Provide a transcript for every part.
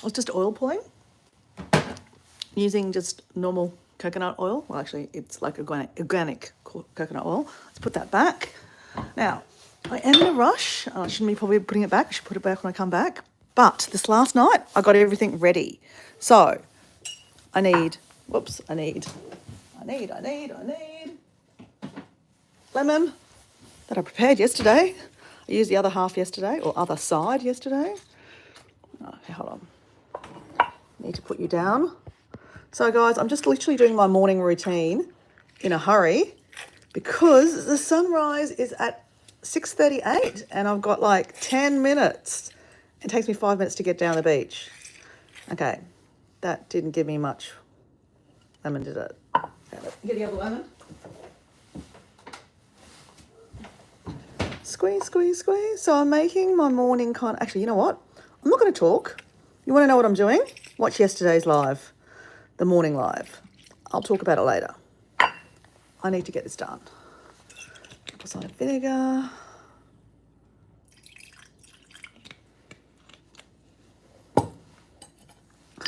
was just oil pulling using just normal coconut oil. Well, actually, it's like organic coconut oil. Let's put that back. Now, I am in a rush. I shouldn't be probably putting it back. I should put it back when I come back. But this last night, I got everything ready. So, I need lemon that I prepared yesterday. I used the other half yesterday, or other side yesterday. Okay, hold on. Need to put you down. So guys, I'm just literally doing my morning routine in a hurry because the sunrise is at 6:38 and I've got like 10 minutes. It takes me 5 minutes to get down the beach. Okay, that didn't give me much lemon, did it? Okay, get the other lemon. Squeeze, squeeze, squeeze. So I'm making my morning actually, you know what? I'm not going to talk. You want to know what I'm doing? Watch yesterday's live, the morning live. I'll talk about it later. I need to get this done. Apple cider vinegar.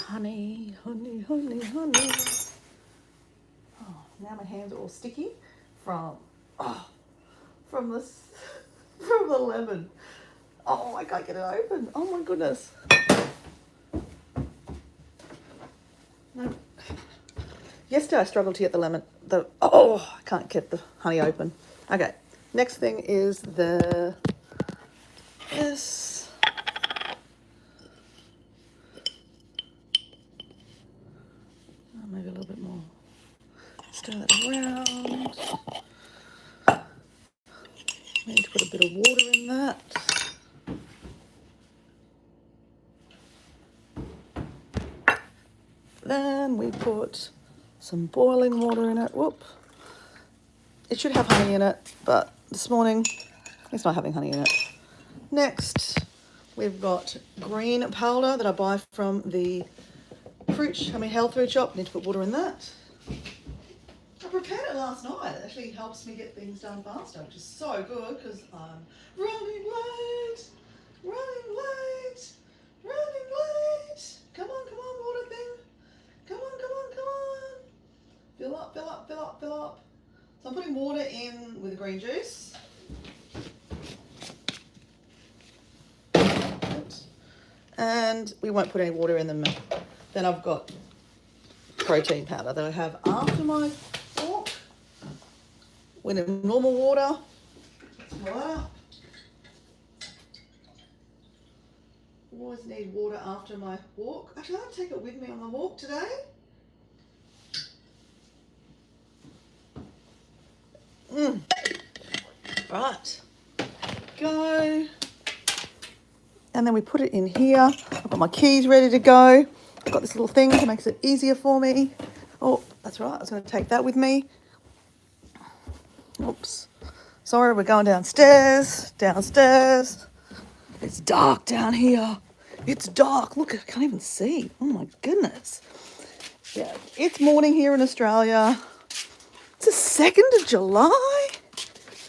Honey, honey, honey, honey. Oh, now my hands are all sticky from the lemon. Oh, I can't get it open. Oh my goodness. No. Yesterday I struggled to get the lemon. I can't get the honey open. Okay. Next thing is this. Maybe a little bit more. Stir that around. Need to put a bit of water in that. Then we put some boiling water in it. Whoop. It should have honey in it, but this morning it's not having honey in it. Next, we've got green powder that I buy from the health food shop. Need to put water in that. I prepared it last night. It actually helps me get things done faster, which is so good because I'm running late. Come on, water thing. Come on. Fill up. So I'm putting water in with the green juice. And we won't put any water in them. Then I've got protein powder that I have after my walk. When in normal water, right up. Always need water after my walk. Actually, I'll take it with me on my walk today. Right. Go. And then we put it in here. I've got my keys ready to go. I've got this little thing that makes it easier for me. Oh, that's right. I was going to take that with me. Oops. Sorry, we're going downstairs. It's dark down here. It's dark. Look, I can't even see. Oh, my goodness. Yeah, it's morning here in Australia. It's the 2nd of July.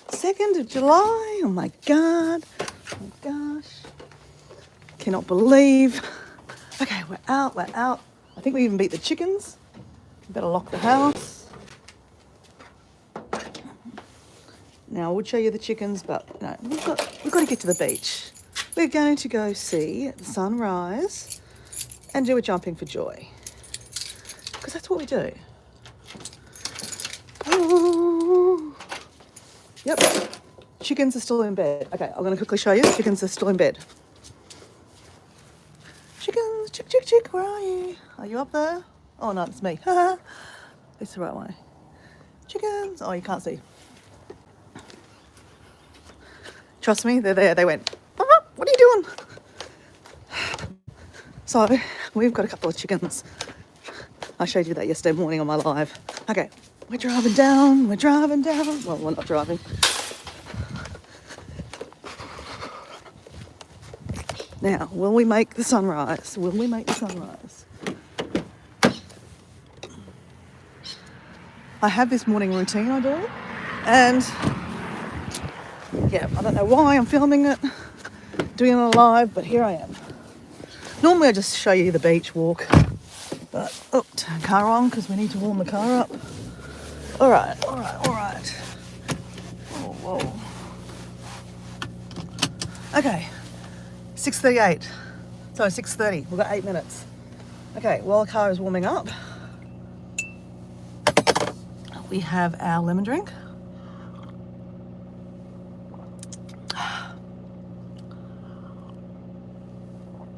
2nd of July. Oh, my God. Oh, my gosh. Cannot believe. Okay, we're out. I think we even beat the chickens. Better lock the house. Now, I would show you the chickens, but no, we've got to get to the beach. We're going to go see the sunrise and do a jumping for joy. Because that's what we do. Ooh. Yep. Chickens are still in bed. Okay, I'm going to quickly show you. The chickens are still in bed. Chickens, chick, where are you? Are you up there? Oh, no, it's me. It's the right way. Chickens. Oh, you can't see. Trust me, they're there. They went, what are you doing? So we've got a couple of chickens. I showed you that yesterday morning on my live. Okay, we're driving down. Well, we're not driving. Now, will we make the sunrise? I have this morning routine I do, and yeah, I don't know why I'm filming it, doing it on live, but here I am. Normally I just show you the beach walk, but oh, turn the car on because we need to warm the car up. All right. Whoa. Okay, 6:38. So 6:30. We've got 8 minutes. Okay, while the car is warming up, we have our lemon drink.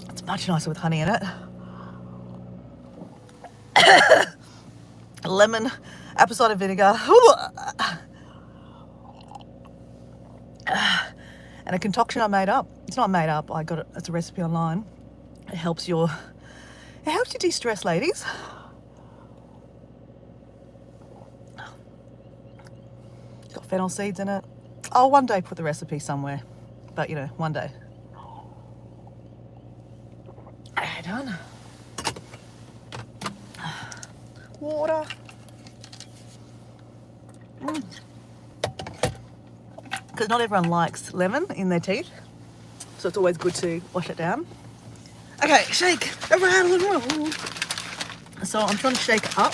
It's much nicer with honey in it. Lemon, apple cider vinegar, and a concoction I made up. It's not made up. I got it. It's a recipe online. It helps you de-stress, ladies. It's got fennel seeds in it. I'll one day put the recipe somewhere, but you know, one day. Done. Water. Because not everyone likes lemon in their teeth, so it's always good to wash it down. Okay, shake, rattle and roll. So I'm trying to shake up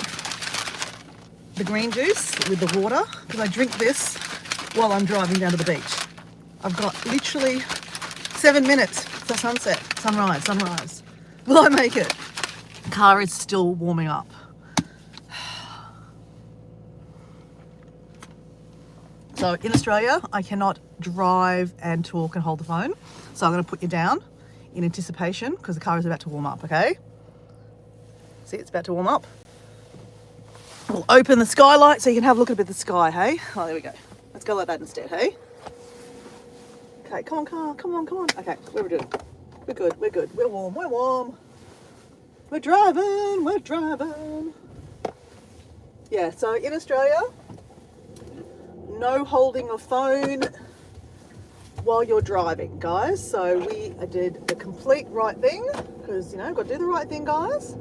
the green juice with the water because I drink this while I'm driving down to the beach. I've got literally 7 minutes for sunset, sunrise. Will I make it? The car is still warming up. So in Australia, I cannot drive and talk and hold the phone. So I'm going to put you down in anticipation because the car is about to warm up, okay? See, it's about to warm up. We'll open the skylight so you can have a look at a bit of the sky, hey? Oh, there we go. Let's go like that instead, hey? Okay, come on, car, come on. Okay, what are we doing? We're good. We're warm. We're driving. Yeah, so in Australia, no holding a phone while you're driving, guys. So we did the complete right thing because, you know, got to do the right thing, guys.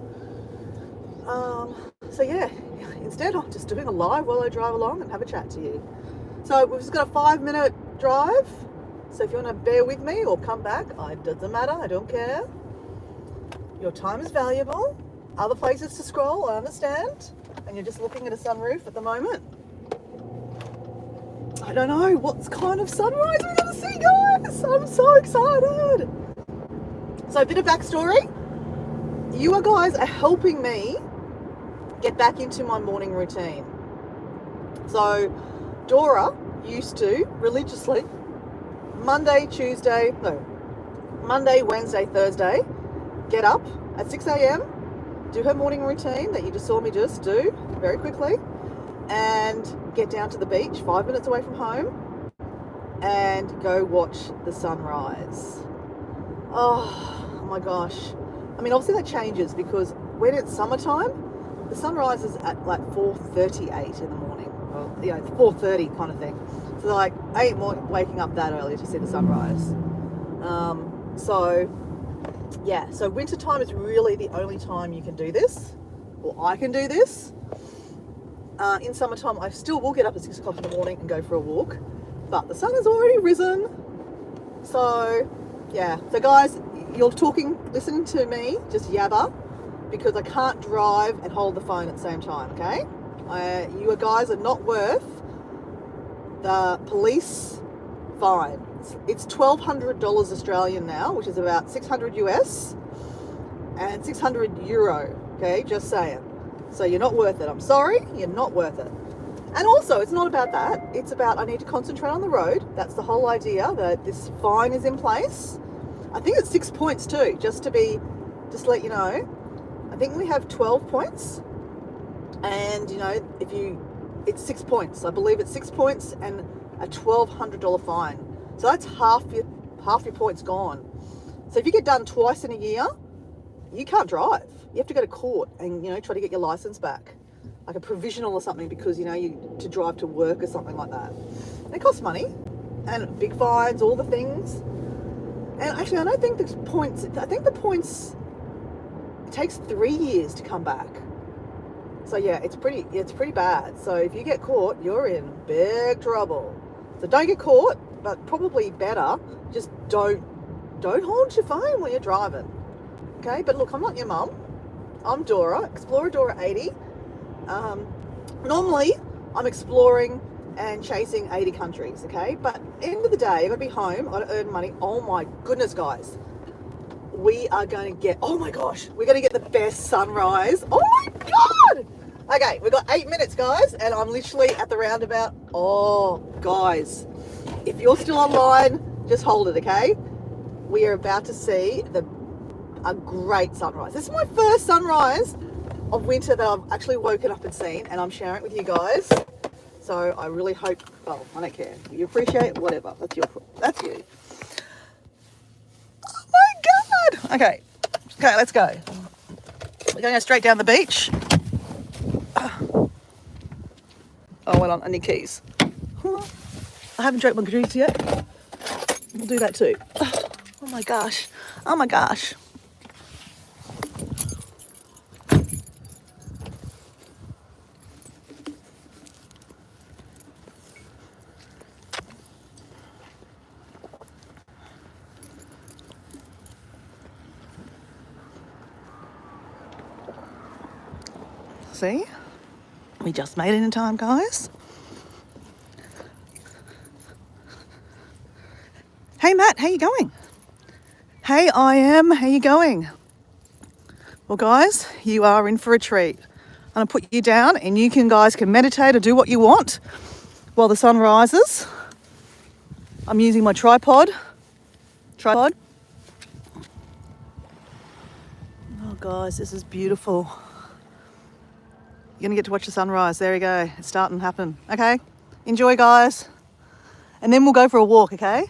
So yeah, instead I'm just doing a live while I drive along and have a chat to you. So we've just got a 5-minute drive. So if you want to bear with me or come back, it doesn't matter. I don't care. Your time is valuable. Other places to scroll, I understand. And you're just looking at a sunroof at the moment. I don't know what kind of sunrise we're going to see, guys. I'm so excited. So a bit of backstory. You guys are helping me get back into my morning routine. So Dora used to religiously Monday, Wednesday, Thursday, get up at 6 a.m, do her morning routine that you just saw me just do very quickly, and get down to the beach 5 minutes away from home and go watch the sunrise. Oh my gosh. I mean, obviously that changes because when it's summertime, the sunrise is at like 4:38 in the morning. Well, you know, 4:30 kind of thing. So like, I ain't waking up that early to see the sunrise. So yeah, so winter time is really the only time you can do this, or I can do this. In summertime, I still will get up at 6 o'clock in the morning and go for a walk, but the sun has already risen. So yeah, so guys, you're listening to me just yabber because I can't drive and hold the phone at the same time, okay? You guys are not worth the police fine. It's $1,200 Australian now, which is about 600 US and 600 euro, okay? Just saying. So you're not worth it. I'm sorry, you're not worth it. And also, it's not about that. It's about I need to concentrate on the road. That's the whole idea, that this fine is in place. I think it's 6 points too, just to let you know. I think we have 12 points. And, you know, it's 6 points. I believe it's 6 points and a $1,200 fine. So that's half your points gone. So if you get done twice in a year, you can't drive. You have to go to court and, you know, try to get your license back, like a provisional or something, because, you know, to drive to work or something like that. And it costs money and big fines, all the things. And actually, I don't think the points, it takes 3 years to come back. So yeah, it's pretty bad. So if you get caught, you're in big trouble. So don't get caught, but probably better, just don't hold your phone when you're driving. Okay, but look, I'm not your mum. I'm Dora, Explorer Dora 80. Normally, I'm exploring and chasing 80 countries, okay? But end of the day, I've got to be home, I've got to earn money. Oh my goodness, guys. We are going to get, oh my gosh, we're going to get the best sunrise. Oh my God. Okay, we've got 8 minutes, guys, and I'm literally at the roundabout. Oh, guys, if you're still online, just hold it, okay? We are about to see a great sunrise. This is my first sunrise of winter that I've actually woken up and seen, and I'm sharing it with you guys. So I really hope, well, I don't care. You appreciate it, whatever. That's you. Oh my God. Okay, let's go. We're going to go straight down the beach. Oh, hold on, I need keys. I haven't drank my juice yet. We'll do that too. Oh my gosh. Oh my gosh. See? We just made it in time, guys. Hey, Matt, how you going? Hey, I am. How you going? Well, guys, you are in for a treat. I'm going to put you down and you guys can meditate or do what you want while the sun rises. I'm using my tripod. Oh, guys, this is beautiful. You're going to get to watch the sunrise. There you go. It's starting to happen. Okay? Enjoy, guys. And then we'll go for a walk, okay?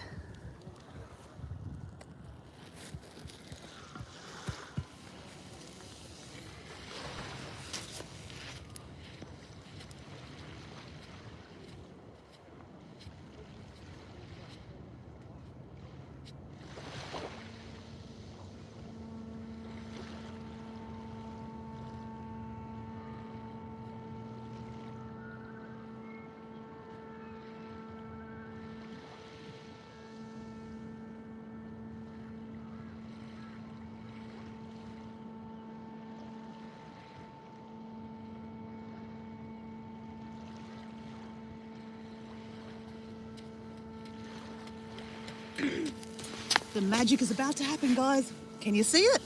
The magic is about to happen, guys. Can you see it?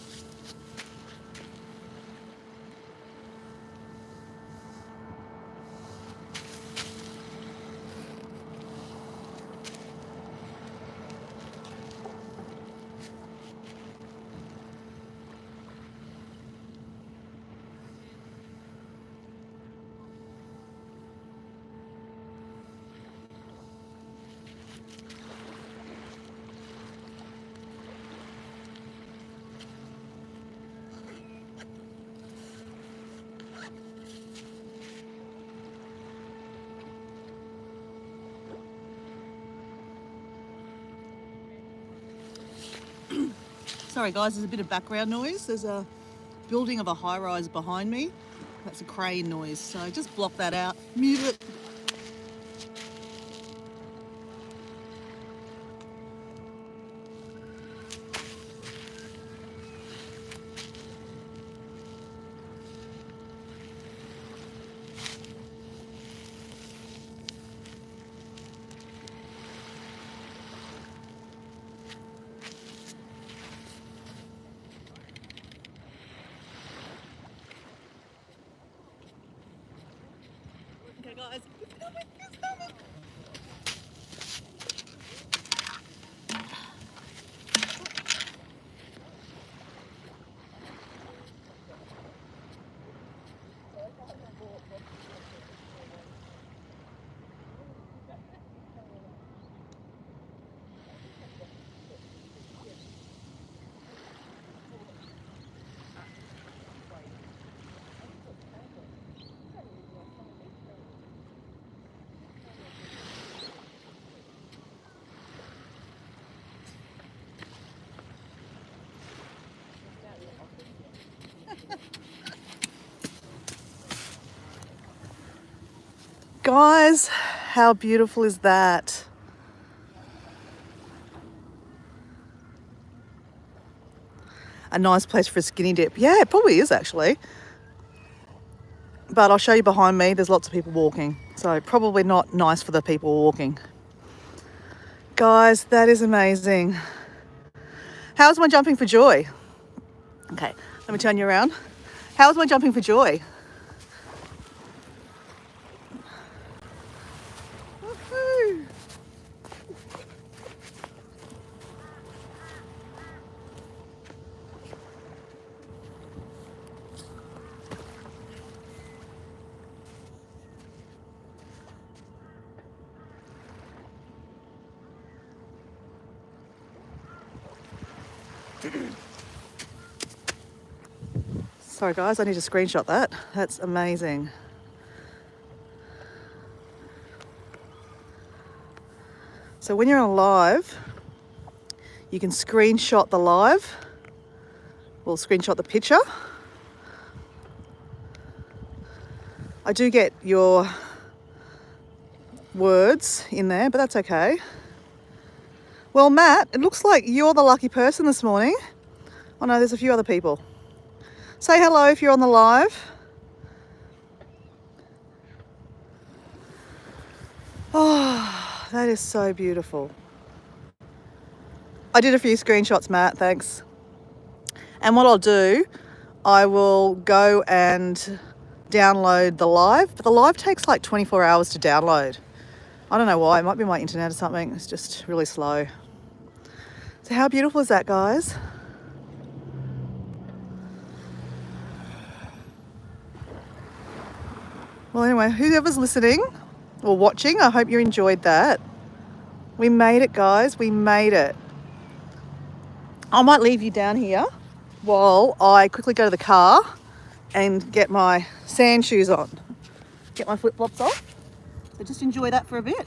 Sorry guys, there's a bit of background noise. There's a building of a high-rise behind me. That's a crane noise, so just block that out, mute it. Okay guys, it's coming. Guys, how beautiful is that? a nice place for a skinny dip. Yeah, it probably is actually. But I'll show you behind me, there's lots of people walking. So probably not nice for the people walking. Guys, that is amazing. How's my jumping for joy? Okay, let me turn you around. How's my jumping for joy? Woohoo. Sorry guys, I need to screenshot that. That's amazing. So when you're on a live, you can screenshot the live. We'll screenshot the picture. I do get your words in there, but that's okay. Well, Matt, it looks like you're the lucky person this morning. Oh no, there's a few other people. Say hello if you're on the live. Oh, that is so beautiful. I did a few screenshots, Matt, thanks. And what I'll do, I will go and download the live, but the live takes like 24 hours to download. I don't know why, it might be my internet or something. It's just really slow. So how beautiful is that, guys? Well, anyway, whoever's listening or watching, I hope you enjoyed that. We made it, guys. We made it. I might leave you down here while I quickly go to the car and get my sand shoes on. Get my flip-flops off. So just enjoy that for a bit.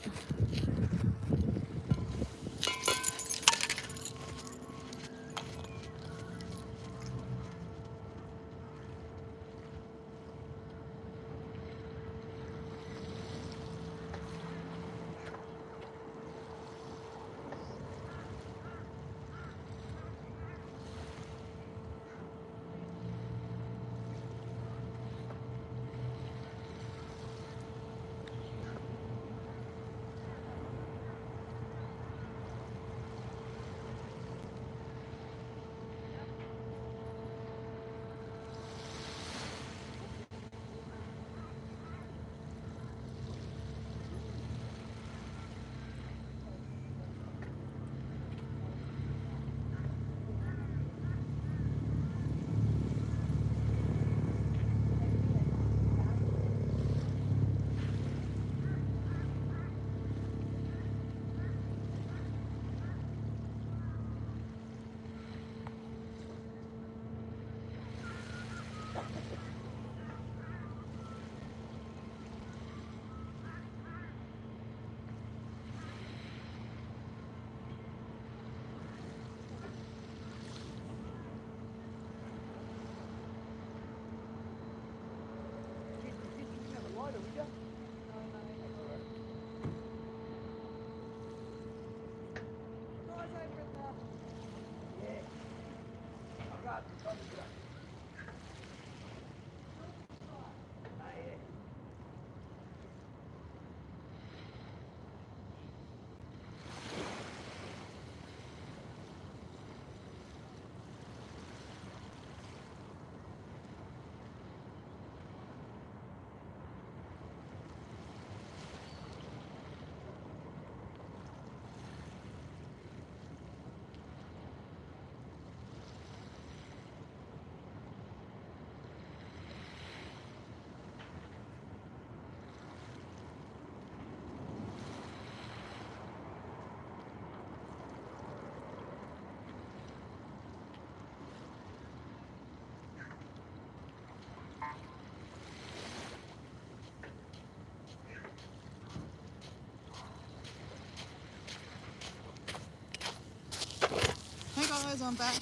Hey guys, I'm back.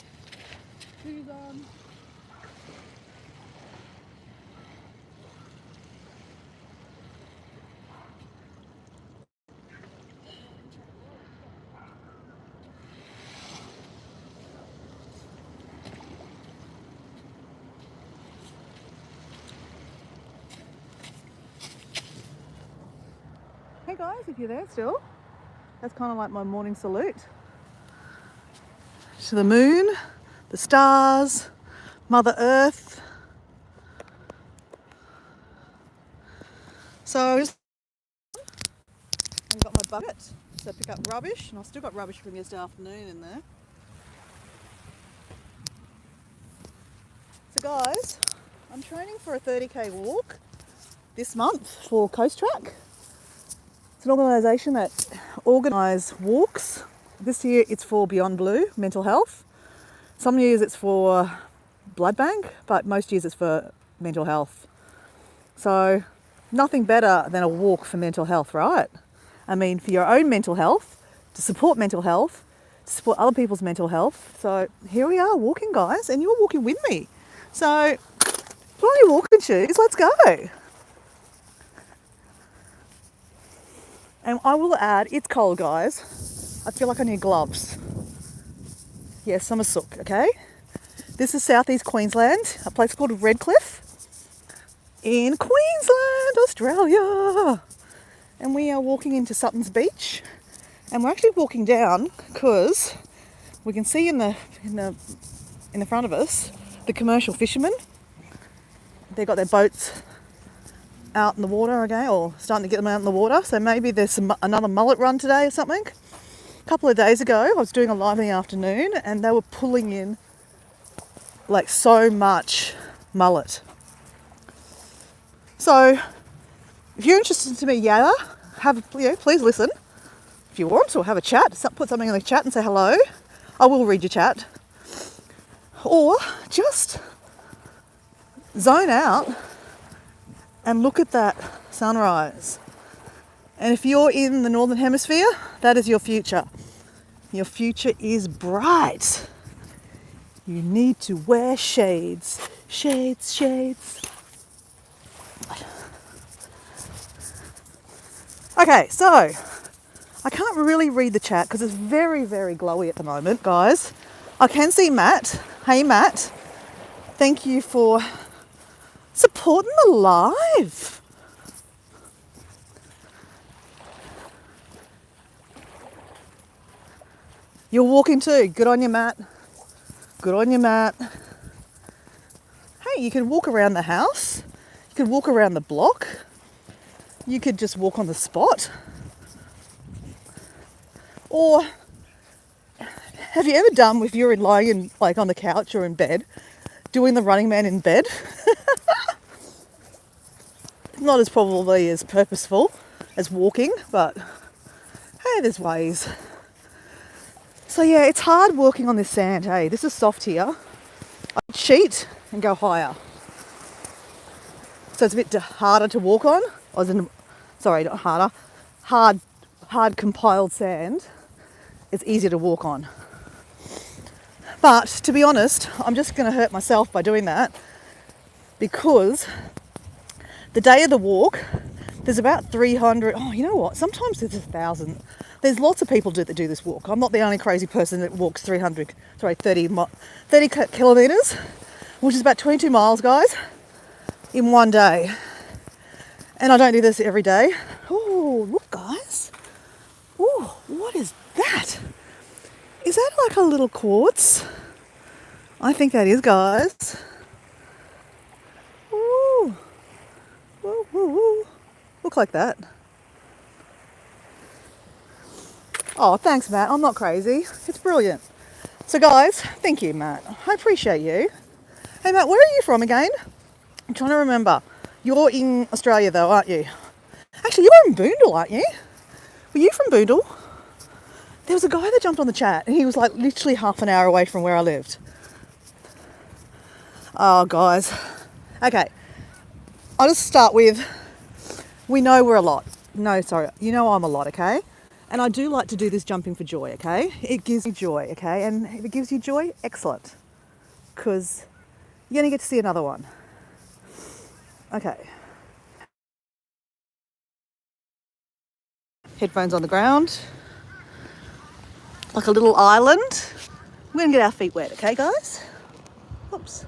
Who's on? guys, if you're there still. That's kind of like my morning salute. To the moon, the stars, Mother Earth. So I've got my bucket to pick up rubbish, and I've still got rubbish from yesterday afternoon in there. So guys, I'm training for a 30k walk this month for Coast Track. It's an organisation that organise walks. This year it's for Beyond Blue, mental health. Some years it's for blood bank, but most years it's for mental health. So nothing better than a walk for mental health, right? I mean, for your own mental health, to support mental health, to support other people's mental health. So here we are walking, guys, and you're walking with me. So put on your walking shoes, let's go. And I will add, it's cold, guys. I feel like I need gloves. Yes, I'm a sook, okay? This is southeast Queensland, a place called Redcliffe in Queensland, Australia. And we are walking into Sutton's Beach. And we're actually walking down because we can see in the front of us the commercial fishermen. They've got their boats out in the water again, or starting to get them out in the water. So maybe there's another mullet run today or something. A couple of days ago, I was doing a live in the afternoon and they were pulling in like so much mullet. So if you're interested to me, please listen. If you want, or have a chat, put something in the chat and say hello. I will read your chat. Or just zone out and look at that sunrise. And if you're in the Northern Hemisphere, that is your future. Your future is bright. You need to wear shades. Shades, shades. Okay, so I can't really read the chat because it's very, very glowy at the moment, guys. I can see Matt. Hey, Matt. Thank you for supporting the live. You're walking too. Good on you, Matt. Good on you, Matt. Hey, you can walk around the house. You could walk around the block. You could just walk on the spot. Or have you ever done, if you're lying in, like on the couch or in bed, doing the Running Man in bed? Not as probably as purposeful as walking, but hey, there's ways. So yeah, it's hard walking on this sand, hey. This is soft here. I cheat and go higher. So it's a bit harder to walk on. Sorry, not harder. Hard compiled sand. It's easier to walk on. But to be honest, I'm just going to hurt myself by doing that because the day of the walk, there's about 300. Oh, you know what? Sometimes there's 1,000. There's lots of people that do this walk. I'm not the only crazy person that walks 30 kilometres, which is about 22 miles, guys, in one day. And I don't do this every day. Oh, look, guys. Oh, what is that? Is that like a little quartz? I think that is, guys. Ooh. Woo, woo, woo. Look like that. Oh, thanks, Matt. I'm not crazy. It's brilliant. So, guys, thank you, Matt. I appreciate you. Hey, Matt, where are you from again? I'm trying to remember. You're in Australia, though, aren't you? Actually, you're in Boondall, aren't you? Were you from Boondall? There was a guy that jumped on the chat, and he was like literally half an hour away from where I lived. Oh, guys. Okay. I'll just start with, we know we're a lot. No, sorry. You know I'm a lot, okay? And I do like to do this jumping for joy, okay? It gives you joy, okay? And if it gives you joy, excellent. Because you're going to get to see another one. Okay. Headphones on the ground. Like a little island. We're going to get our feet wet, okay, guys? Oops.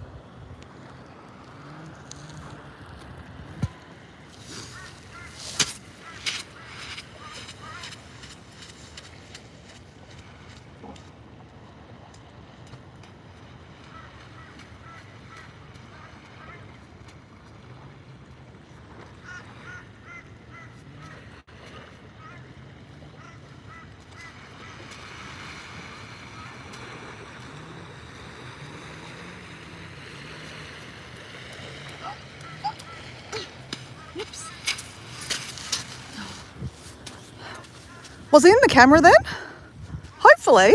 Was it in the camera then? Hopefully.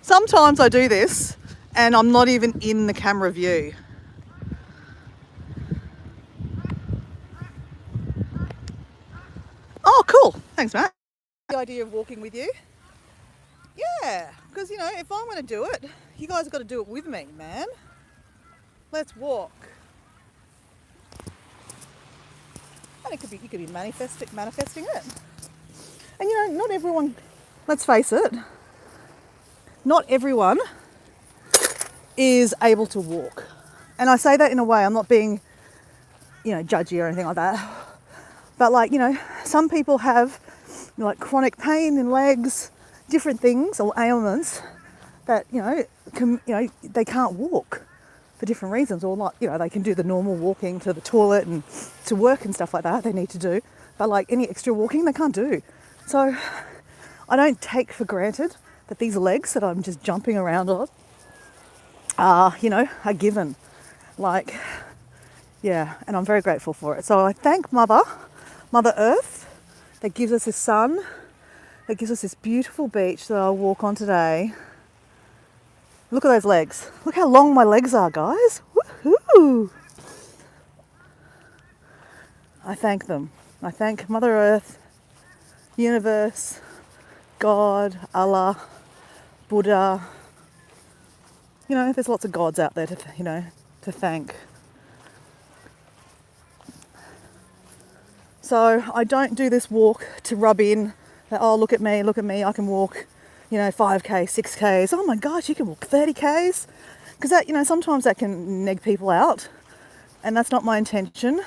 Sometimes I do this and I'm not even in the camera view. Oh, cool. Thanks, Matt. The idea of walking with you. Yeah, because, you know, if I'm going to do it, you guys have got to do it with me, man. Let's walk. And you could be manifesting it. And, you know, not everyone, let's face it, not everyone is able to walk. And I say that in a way, I'm not being, you know, judgy or anything like that. But like, you know, some people have, you know, like chronic pain in legs, different things or ailments that, you know, they can't walk for different reasons, or like, you know, they can do the normal walking to the toilet and to work and stuff like that they need to do. But like any extra walking they can't do. So I don't take for granted that these legs that I'm just jumping around on are, you know, are given. Like, yeah, and I'm very grateful for it. So I thank Mother Earth that gives us this sun, that gives us this beautiful beach that I'll walk on today. Look at those legs. Look how long my legs are, guys. Woohoo! I thank them. I thank Mother Earth, universe, God, Allah, Buddha. You know, there's lots of gods out there to thank. So I don't do this walk to rub in that, oh, look at me, I can walk, you know, 5K, 6Ks. Oh my gosh, you can walk 30Ks. Because that, you know, sometimes that can neg people out. And that's not my intention.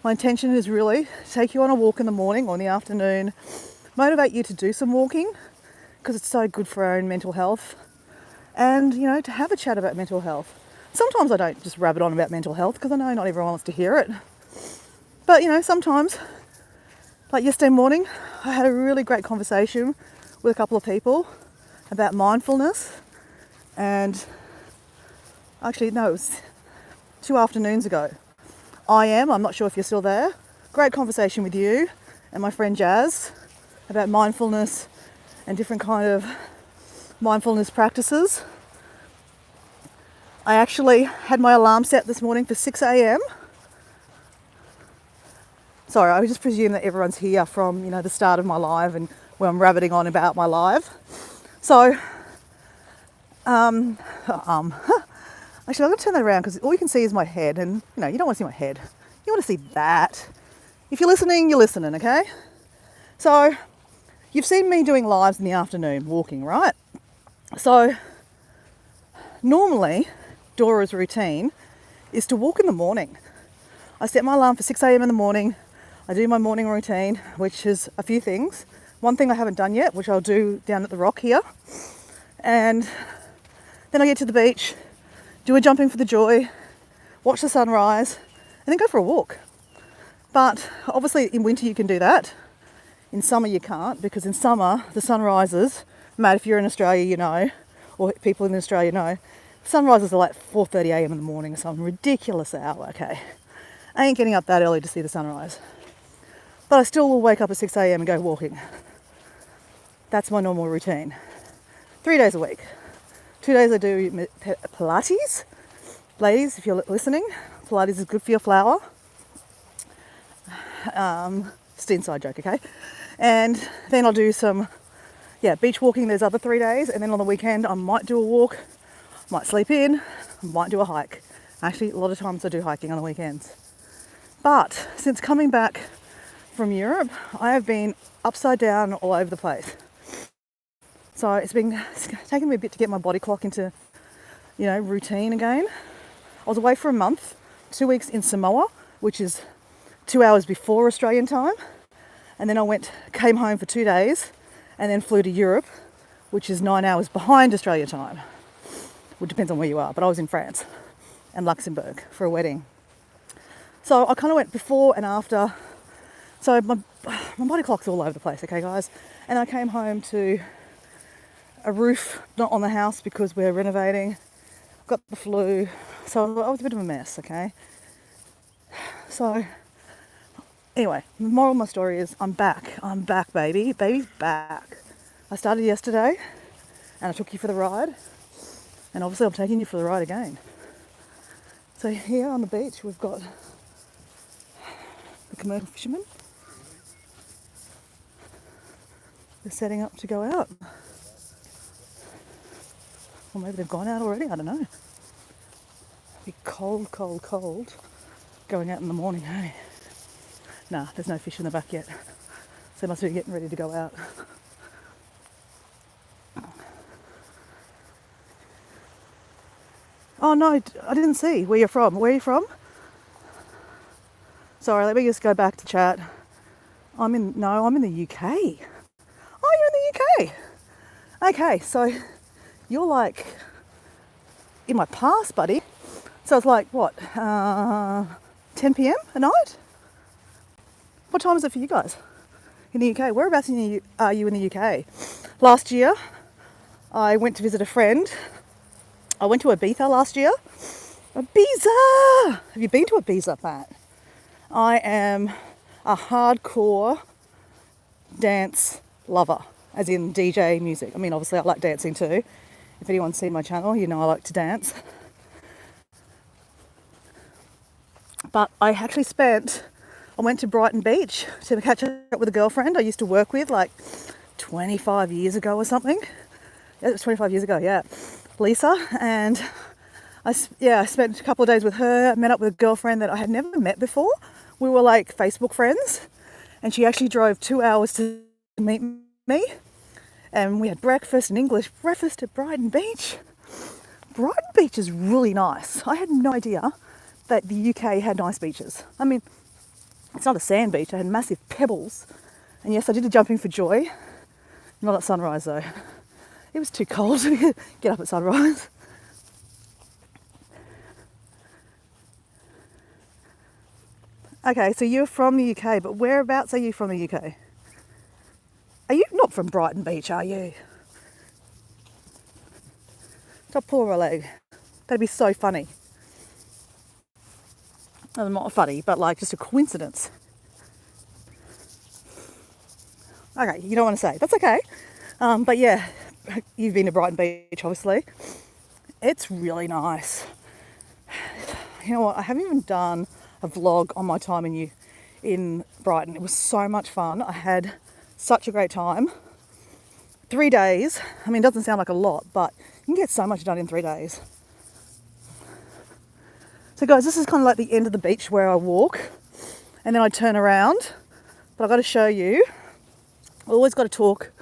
My intention is really to take you on a walk in the morning or in the afternoon, motivate you to do some walking because it's so good for our own mental health. And, you know, to have a chat about mental health. Sometimes I don't just rabbit on about mental health because I know not everyone wants to hear it. But, you know, sometimes, like yesterday morning, I had a really great conversation with a couple of people about mindfulness. And actually, no, it was 2 afternoons ago. I'm not sure if you're still there. Great conversation with you and my friend Jazz about mindfulness and different kind of mindfulness practices. I actually had my alarm set this morning for 6 a.m. Sorry, I just presume that everyone's here from, you know, the start of my live and where I'm rabbiting on about my live. So, actually, I'm going to turn that around because all you can see is my head, and, you know, you don't want to see my head. You want to see that. If you're listening, you're listening, okay? So, you've seen me doing lives in the afternoon, walking, right? So, normally, Dora's routine is to walk in the morning. I set my alarm for 6 a.m. in the morning. I do my morning routine, which is a few things. One thing I haven't done yet, which I'll do down at the rock here. And then I get to the beach, do a jumping for the joy, watch the sunrise, and then go for a walk. But obviously in winter you can do that. In summer you can't, because in summer the sun rises. Matt, if you're in Australia, you know, or people in Australia know, sunrises are like 4:30 a.m. in the morning, some ridiculous hour, okay? I ain't getting up that early to see the sunrise. But I still will wake up at 6 a.m. and go walking. That's my normal routine. 3 days a week. 2 days I do Pilates. Ladies, if you're listening, Pilates is good for your flower. Just an inside joke, okay? And then I'll do some, beach walking. There's other 3 days. And then on the weekend, I might do a walk, might sleep in, might do a hike. Actually, a lot of times I do hiking on the weekends. But since coming back from Europe, I have been upside down all over the place. So it's taken me a bit to get my body clock into, you know, routine again. I was away for a month, 2 weeks in Samoa, which is 2 hours before Australian time. And then I came home for 2 days and then flew to Europe, which is 9 hours behind Australia time. Well, it depends on where you are, but I was in France and Luxembourg for a wedding. So I kind of went before and after. So my body clock's all over the place, okay, guys? And I came home to a roof not on the house because we're renovating. Got the flu. So I was a bit of a mess, okay? So Anyway, the moral of my story is I'm back. I'm back, baby. Baby's back. I started yesterday and I took you for the ride. And obviously I'm taking you for the ride again. So here on the beach we've got the commercial fishermen. They're setting up to go out. Or maybe they've gone out already, I don't know. Be cold, cold, cold going out in the morning, hey? Nah, there's no fish in the back yet. So they must be getting ready to go out. Oh no, I didn't see where you're from. Where are you from? Sorry, let me just go back to chat. I'm in the UK. Oh, you're in the UK. Okay, so you're like in my past, buddy. So it's like what, 10 p.m. at night? What time is it for you guys in the UK? Whereabouts are you in the UK? Last year, I went to visit a friend. I went to Ibiza last year. Ibiza! Have you been to Ibiza, Pat? I am a hardcore dance lover, as in DJ music. I mean, obviously I like dancing too. If anyone's seen my channel, you know I like to dance. But I actually I went to Brighton Beach to catch up with a girlfriend I used to work with like 25 years ago or something. Yeah, it was 25 years ago, yeah. Lisa, and I spent a couple of days with her. I met up with a girlfriend that I had never met before. We were like Facebook friends, and she actually drove 2 hours to meet me. And we had breakfast, an English breakfast at Brighton Beach. Brighton Beach is really nice. I had no idea that the UK had nice beaches. I mean, it's not a sand beach. I had massive pebbles. And yes, I did a jumping for joy. Not at sunrise though. It was too cold to get up at sunrise. Okay, so you're from the UK, but whereabouts are you from the UK? Are you not from Brighton Beach, are you? Stop pulling my leg. That'd be so funny. Well, not funny, but like just a coincidence. Okay, you don't want to say. That's okay. But yeah, you've been to Brighton Beach, obviously. It's really nice. You know what? I haven't even done a vlog on my time in Brighton. It was so much fun. I had such a great time. 3 days. I mean, it doesn't sound like a lot, but you can get so much done in 3 days. So guys, this is kind of like the end of the beach where I walk and then I turn around. But I've got to show you, I always got to talk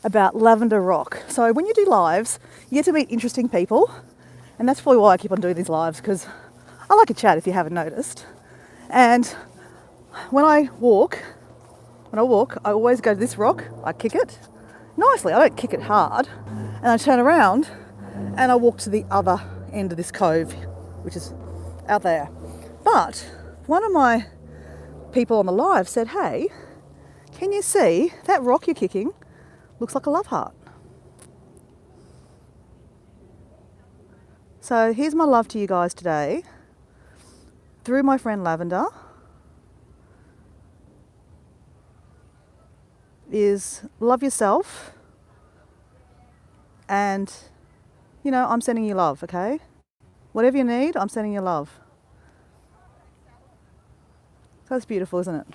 about Lavender Rock. So when you do lives, you get to meet interesting people. And that's probably why I keep on doing these lives, because I like a chat if you haven't noticed. And when I walk, I always go to this rock, I kick it nicely, I don't kick it hard. And I turn around and I walk to the other end of this cove, which is out there. But one of my people on the live said, hey, can you see that rock you're kicking looks like a love heart? So here's my love to you guys today through my friend Lavender is love yourself, and you know, I'm sending you love, okay? Whatever you need, I'm sending you love. So that's beautiful, isn't it?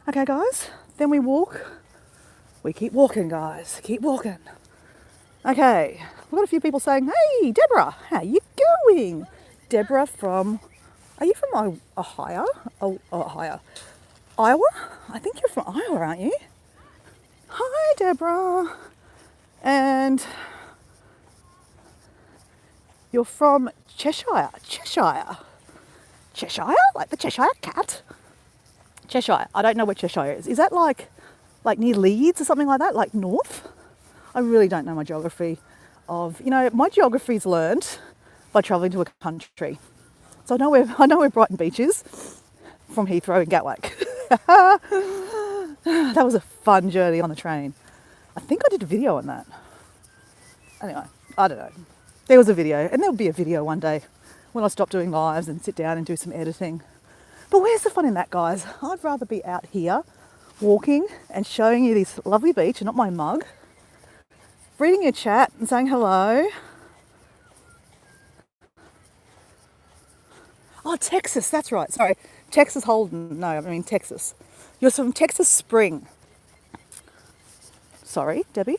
Okay guys, then we keep walking guys, keep walking. Okay, we've got a few people saying, hey Deborah, how you going? Deborah are you from Ohio? Ohio. Iowa? I think you're from Iowa, aren't you? Hi Deborah. And you're from Cheshire. Cheshire? Like the Cheshire cat? Cheshire. I don't know where Cheshire is. Is that like near Leeds or something like that? Like north? I really don't know my geography my geography's learned by travelling to a country. So I know where Brighton Beach is from Heathrow and Gatwick. That was a fun journey on the train. I think I did a video on that. Anyway, I don't know. There was a video, and there'll be a video one day when I stop doing lives and sit down and do some editing. But where's the fun in that, guys? I'd rather be out here walking and showing you this lovely beach and not my mug, reading your chat and saying hello. Oh, Texas, that's right. Sorry. Texas Holden. No, I mean Texas. You're from Texas Spring. Sorry, Debbie.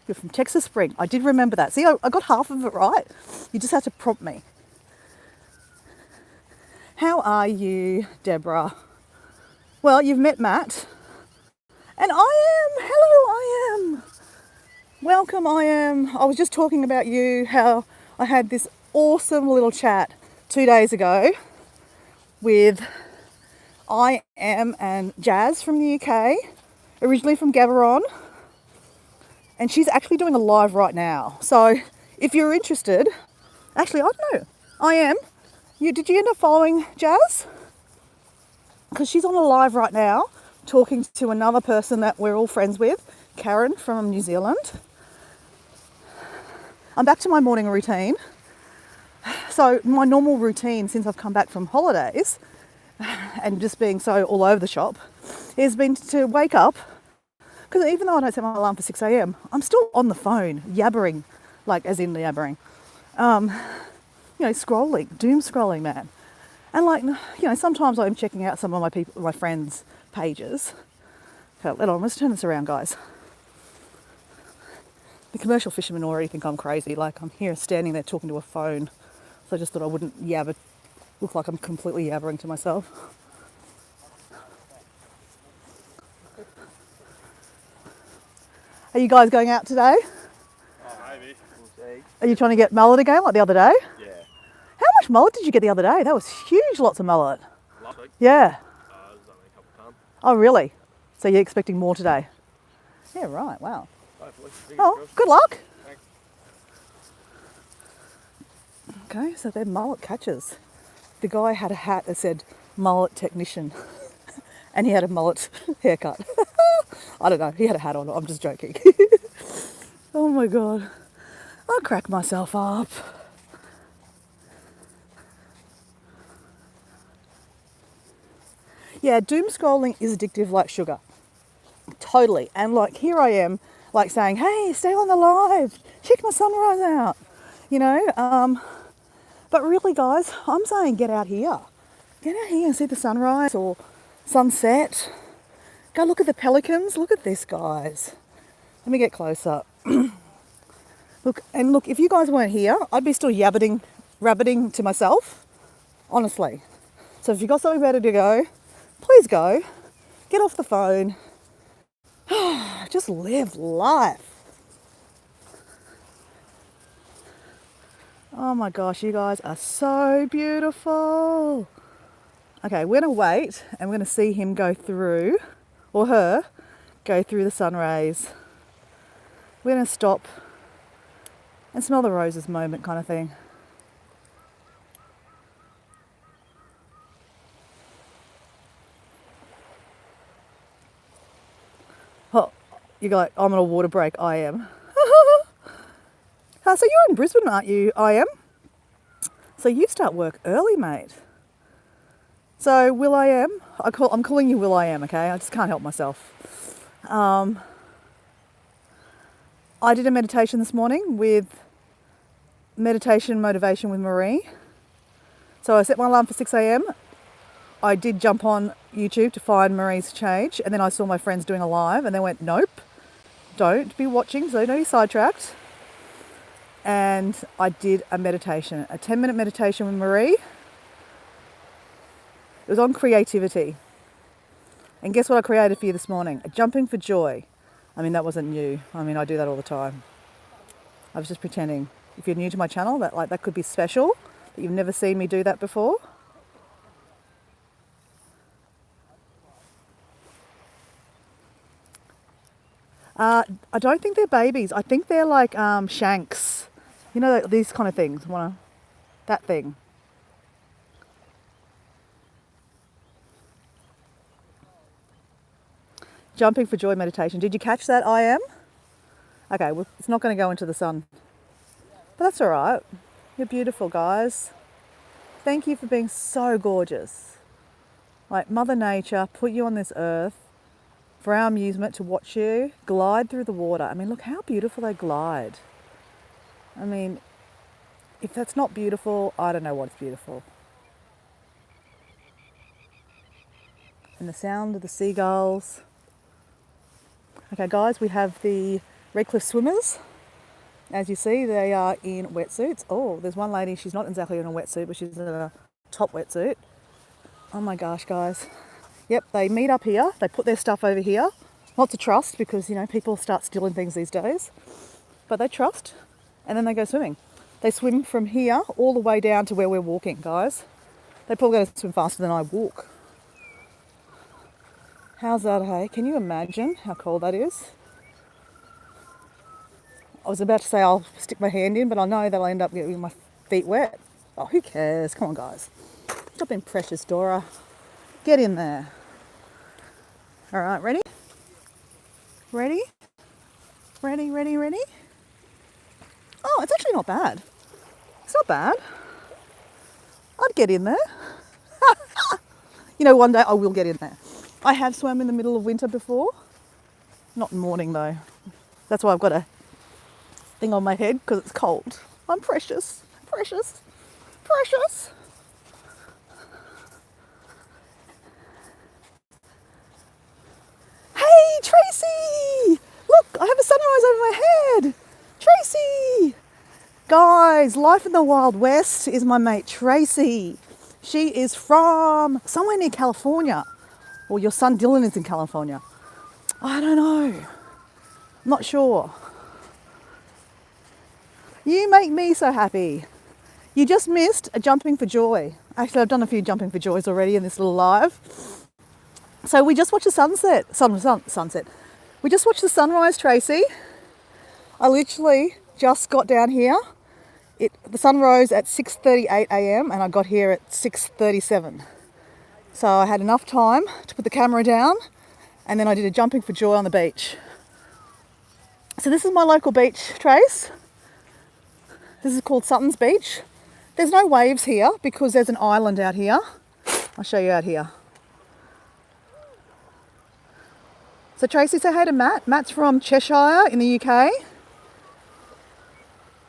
You're from Texas Spring. I did remember that. See, I got half of it right. You just had to prompt me. How are you, Deborah? Well, you've met Matt. And I am. Hello, I am. Welcome, I am. I was just talking about you, how I had this awesome little chat 2 days ago with I am and Jazz from the UK, originally from Gaborone. And she's actually doing a live right now. So if you're interested, actually, I don't know. I am. Did you end up following Jazz? Because she's on a live right now talking to another person that we're all friends with, Karen from New Zealand. I'm back to my morning routine. So my normal routine since I've come back from holidays and just being so all over the shop has been to wake up, because even though I don't set my alarm for 6 a.m, I'm still on the phone, yabbering, like as in the yabbering, scrolling, doom scrolling, man. And like, sometimes I'm checking out some of my friends' pages. Okay, hold on, let's turn this around, guys. The commercial fishermen already think I'm crazy. Like, I'm here standing there talking to a phone. So I just thought I wouldn't look like I'm completely yabbering to myself. Are you guys going out today? Oh, maybe. We'll see. Are you trying to get mullet again like the other day? Yeah. How much mullet did you get the other day? That was huge, lots of mullet. Last week? Yeah. It was only a couple of tons. Oh, really? So you're expecting more today? Yeah, right. Wow. Hopefully. Oh, good luck. Thanks. Okay, so they're mullet catchers. The guy had a hat that said mullet technician and he had a mullet haircut. I don't know, he had a hat on, I'm just joking. Oh my God, I'll crack myself up. Yeah, doom scrolling is addictive like sugar. Totally. And like here I am, like saying, hey, stay on the live, check my sunrise out, But really, guys, I'm saying get out here. Get out here and see the sunrise or sunset. Go look at the pelicans. Look at this, guys. Let me get closer. Look, if you guys weren't here, I'd be still rabbiting to myself, honestly. So if you've got something better to go, please go. Get off the phone. Just live life. Oh my gosh, you guys are so beautiful. Okay, we're going to wait and we're going to see him go through, or her, go through the sun rays. We're going to stop and smell the roses moment kind of thing. Oh, you're like, I'm on a water break. I am. So you're in Brisbane, aren't you? I am. So you start work early, mate. So Will I am. I'm calling you Will I am. Okay, I just can't help myself. I did a meditation this morning with meditation motivation with Marie. So I set my alarm for 6 a.m. I did jump on YouTube to find Marie's change, and then I saw my friends doing a live, and they went, nope, don't be watching, so don't be sidetracked. And I did a meditation, a 10-minute meditation with Marie. It was on creativity. And guess what I created for you this morning? A jumping for joy. I mean, that wasn't new. I mean, I do that all the time. I was just pretending. If you're new to my channel, that could be special, that you've never seen me do that before. I don't think they're babies. I think they're like shanks. You know, these kind of things. That thing. Jumping for joy meditation. Did you catch that? I am? Okay, well, it's not going to go into the sun. But that's all right. You're beautiful, guys. Thank you for being so gorgeous. Like Mother Nature put you on this earth for our amusement to watch you glide through the water. I mean, look how beautiful they glide. I mean, if that's not beautiful, I don't know what's beautiful. And the sound of the seagulls. Okay guys, we have the Red Cliff swimmers. As you see, they are in wetsuits. Oh, there's one lady, she's not exactly in a wetsuit, but she's in a top wetsuit. Oh my gosh, guys. Yep, they meet up here. They put their stuff over here. Not to trust, because, you know, people start stealing things these days. But they trust, and then they go swimming. They swim from here all the way down to where we're walking, guys. They're probably going to swim faster than I walk. How's that, hey? Can you imagine how cold that is? I was about to say I'll stick my hand in, but I know that I'll end up getting my feet wet. Oh, who cares? Come on, guys. Stop being precious, Dora. Get in there. All right, ready? Ready? Ready, ready, ready? Oh, it's actually not bad. It's not bad. I'd get in there. You know, one day I will get in there. I have swum in the middle of winter before. Not in morning though. That's why I've got a thing on my head, because it's cold. I'm precious, precious, precious. Hey, Tracy! Look, I have a sunrise over my head. Tracy! Guys, life in the Wild West is my mate Tracy. She is from somewhere near California. Or your son Dylan is in California. I don't know. I'm not sure. You make me so happy. You just missed a jumping for joy. Actually, I've done a few jumping for joys already in this little live. So we just watched the sunset. Sunset. We just watched the sunrise, Tracy. I literally just got down here. The sun rose at 6:38 a.m. and I got here at 6:37. So I had enough time to put the camera down, and then I did a jumping for joy on the beach. So this is my local beach, Trace. This is called Sutton's Beach. There's no waves here because there's an island out here. I'll show you out here. So Tracy, say hey to Matt. Matt's from Cheshire in the UK.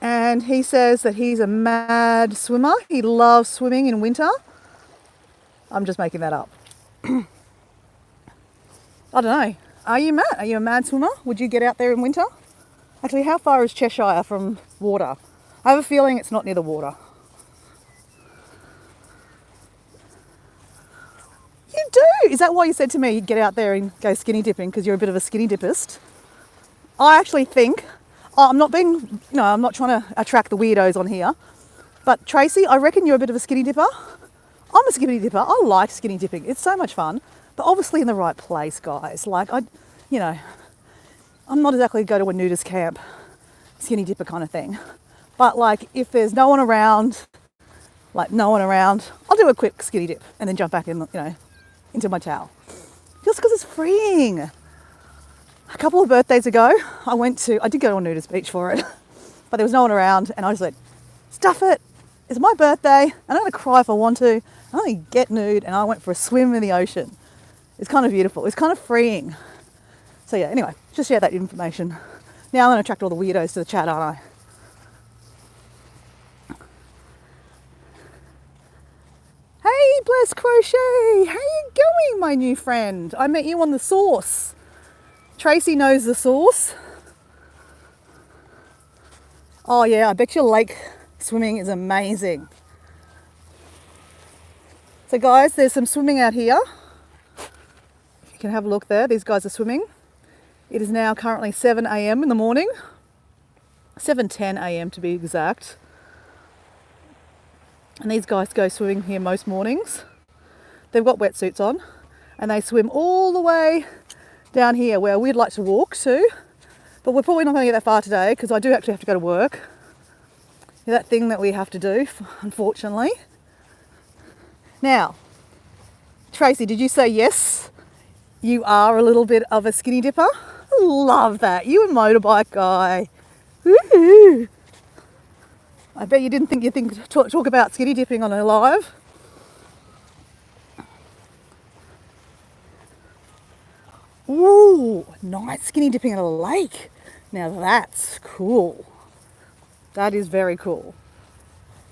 And he says that he's a mad swimmer. He loves swimming in winter. I'm just making that up. I don't know. Are you, Matt? Are you a mad swimmer? Would you get out there in winter? Actually, how far is Cheshire from water? I have a feeling it's not near the water. You do? Is that why you said to me you'd get out there and go skinny dipping, because you're a bit of a skinny dippist? I actually think, I'm not trying to attract the weirdos on here, but Tracy, I reckon you're a bit of a skinny dipper. I'm a skinny dipper. I like skinny dipping. It's so much fun, but obviously in the right place, guys. Like, I'm not exactly go to a nudist camp, skinny dipper kind of thing. But like, if there's no one around, I'll do a quick skinny dip and then jump back in, into my towel. Just because it's freeing. A couple of birthdays ago, I did go to a nudist beach for it, but there was no one around, and I was like, stuff it. It's my birthday, and I'm going to cry if I want to. I'm going to get nude, and I went for a swim in the ocean. It's kind of beautiful. It's kind of freeing. So yeah, anyway, just share that information. Now I'm going to attract all the weirdos to the chat, aren't I? Hey, Bless Crochet. How you going, my new friend? I met you on the Source. Tracy knows the Source. Oh yeah, I bet your lake swimming is amazing. So guys, there's some swimming out here. You can have a look there. These guys are swimming. It is now currently 7 a.m. in the morning. 7:10 a.m. to be exact. And these guys go swimming here most mornings. They've got wetsuits on, and they swim all the way down here where we'd like to walk to. But we're probably not going to get that far today because I do actually have to go to work. That thing that we have to do, unfortunately. Now, Tracy, did you say yes? You are a little bit of a skinny dipper? Love that. You a motorbike guy. Woo-hoo. I bet you didn't think talk about skinny dipping on a live. Ooh, night skinny dipping at a lake. Now that's cool. That is very cool.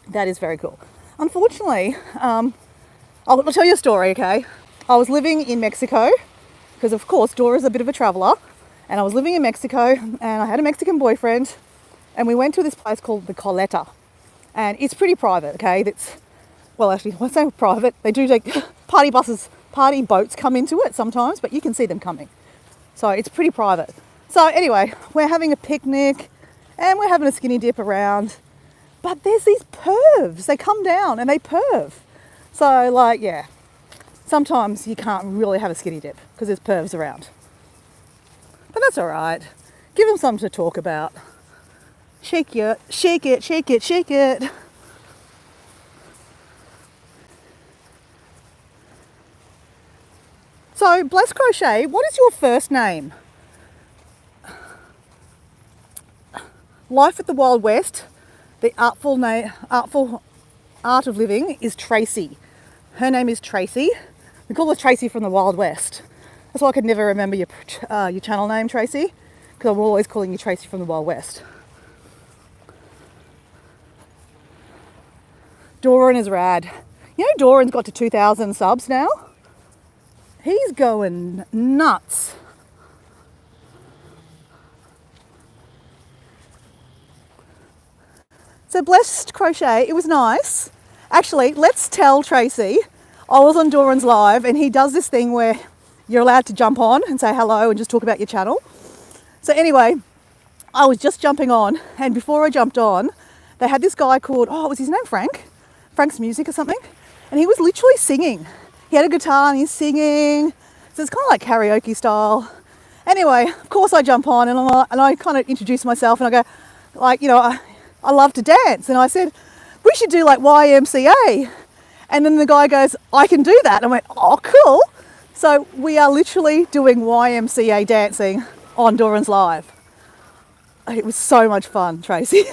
That is very cool. Unfortunately, I'll tell you a story, okay? I was living in Mexico because, of course, Dora's a bit of a traveller. And I was living in Mexico and I had a Mexican boyfriend and we went to this place called the Coleta. And it's pretty private, okay? Well, actually, I say private. They do take party boats come into it sometimes, but you can see them coming. So it's pretty private. So anyway, we're having a picnic and we're having a skinny dip around. But there's these pervs. They come down and they perv. So like, yeah, sometimes you can't really have a skinny dip because there's pervs around. But that's all right. Give them something to talk about. Shake it, shake it, shake it, shake it. So, Bless Crochet, what is your first name? Life at the Wild West, the artful art of living is Tracy. Her name is Tracy. We call her Tracy from the Wild West. That's why I could never remember your channel name, Tracy, because I'm always calling you Tracy from the Wild West. Doran is rad. You know Doran's got to 2,000 subs now? He's going nuts. So Blessed Crochet, it was nice. Actually, let's tell Tracy, I was on Doran's live and he does this thing where you're allowed to jump on and say hello and just talk about your channel. So anyway, I was just jumping on and before I jumped on, they had this guy called, was his name Frank? Frank's Music or something. And he was literally singing. He had a guitar and he's singing. So it's kind of like karaoke style. Anyway, of course I jump on and I kind of introduce myself and I go, like, you know, I love to dance. And I said, we should do like YMCA. And then the guy goes, I can do that. And I went, oh, cool. So we are literally doing YMCA dancing on Doran's Live. It was so much fun, Tracy.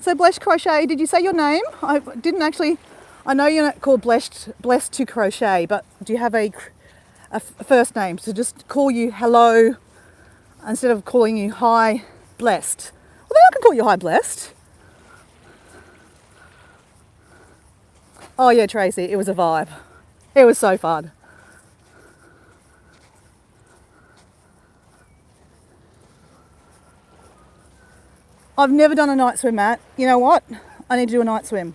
So Blessed Crochet, did you say your name? I didn't actually. I know you're not called Blessed to Crochet, but do you have a first name? So just call you hello instead of calling you hi Blessed. Well, then I can call you hi Blessed. Oh yeah, Tracy, it was a vibe. It was so fun. I've never done a night swim, Matt. You know what? I need to do a night swim.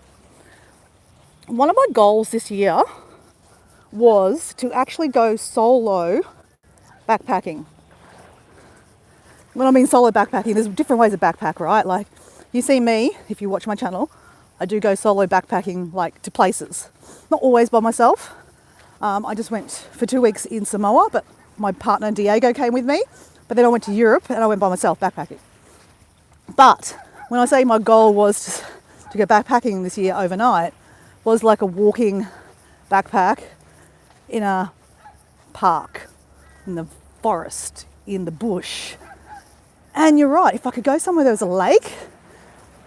One of my goals this year was to actually go solo backpacking. When I mean solo backpacking, there's different ways of backpack, right? Like you see me, if you watch my channel, I do go solo backpacking like to places. Not always by myself. I just went for 2 weeks in Samoa, but my partner Diego came with me. But then I went to Europe and I went by myself backpacking. But when I say my goal was to go backpacking this year overnight, was like a walking backpack in a park, in the forest, in the bush. And you're right, if I could go somewhere there was a lake,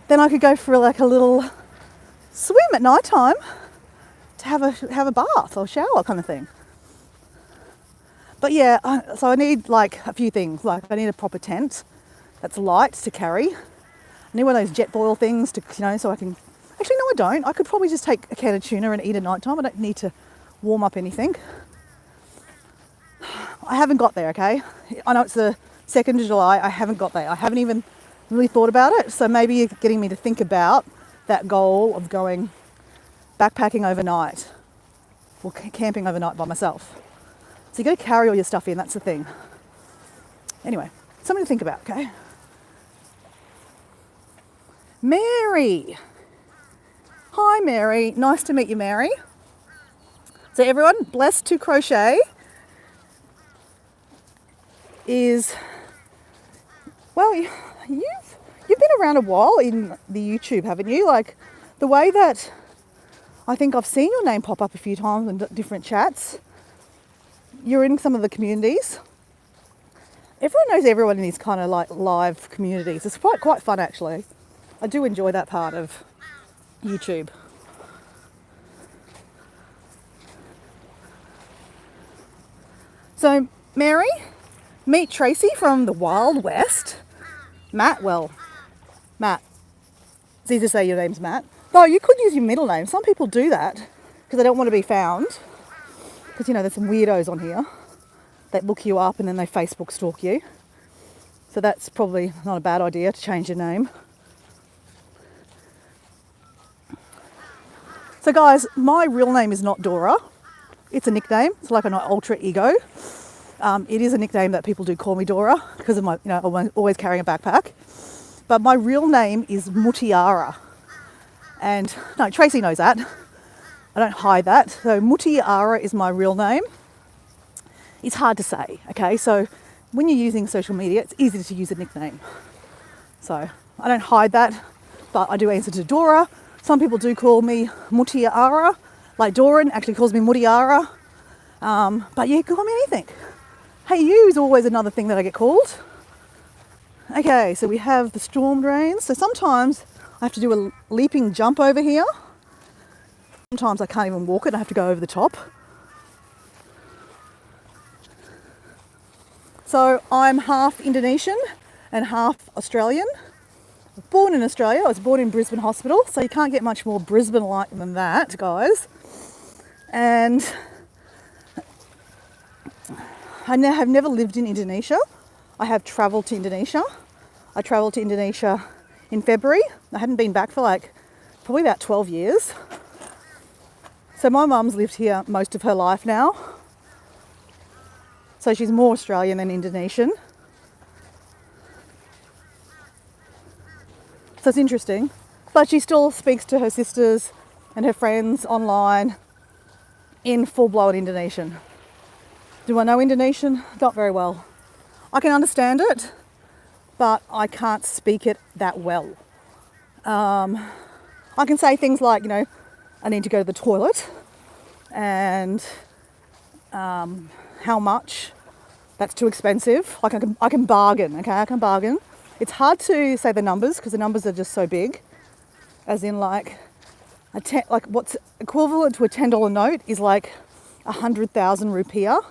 then I could go for like a little swim at night time to have a bath or shower kind of thing. But yeah, so I need like a few things. Like I need a proper tent that's light to carry. I need one of those jet boil things to, you know, so I can... Actually, no, I don't. I could probably just take a can of tuna and eat at night time. I don't need to warm up anything. I haven't got there, okay? I know it's the 2nd of July. I haven't got there. I haven't even really thought about it. So maybe you're getting me to think about that goal of going backpacking overnight or camping overnight by myself. So you got to carry all your stuff in. That's the thing. Anyway, something to think about, okay? Mary. Hi, Mary. Nice to meet you, Mary. So everyone, Blessed to Crochet is, well, you've been around a while in the YouTube, haven't you? Like the way that I think I've seen your name pop up a few times in different chats. You're in some of the communities. Everyone knows everyone in these kind of like live communities. It's quite fun actually. I do enjoy that part of YouTube. So, Mary, meet Tracy from the Wild West. Matt, it's easy to say your name's Matt. No, you could use your middle name. Some people do that because they don't want to be found. Because, you know, there's some weirdos on here that look you up and then they Facebook stalk you. So that's probably not a bad idea to change your name. So guys, my real name is not Dora. It's a nickname. It's like an alter ego. It is a nickname that people do call me Dora because of my, you know, I'm always carrying a backpack. But my real name is Mutiara. And no, Tracy knows that. I don't hide that. So Mutiara is my real name. It's hard to say, okay? So when you're using social media, it's easy to use a nickname. So I don't hide that, but I do answer to Dora. Some people do call me Mutiara, like Doran actually calls me Mutiara. But yeah, call me anything. Hey you is always another thing that I get called. Okay, so we have the storm drains. So sometimes I have to do a leaping jump over here. Sometimes I can't even walk it, I have to go over the top. So I'm half Indonesian and half Australian. Born in Australia, I was born in Brisbane Hospital, so you can't get much more Brisbane-like than that, guys. And I have never lived in Indonesia. I have travelled to Indonesia. I travelled to Indonesia in February. I hadn't been back for like probably about 12 years. So my mum's lived here most of her life now. So she's more Australian than Indonesian. So it's interesting. But she still speaks to her sisters and her friends online in full-blown Indonesian. Do I know Indonesian? Not very well. I can understand it, but I can't speak it that well. I can say things like, you know, I need to go to the toilet and how much, that's too expensive. Like I can bargain, okay, I can bargain. It's hard to say the numbers because the numbers are just so big, as in like, like what's equivalent to a $10 note is like 100,000 rupiah.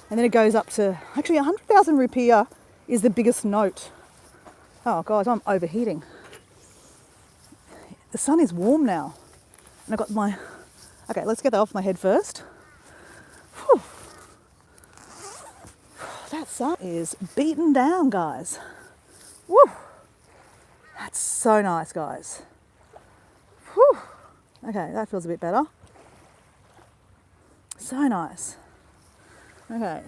And then it goes up to, actually 100,000 rupiah is the biggest note. Oh guys, I'm overheating. The sun is warm now. And I've got my, okay, let's get that off my head first. Whew. That sun is beaten down, guys. Woo. That's so nice, guys. Whew. Okay, that feels a bit better. So nice. Okay.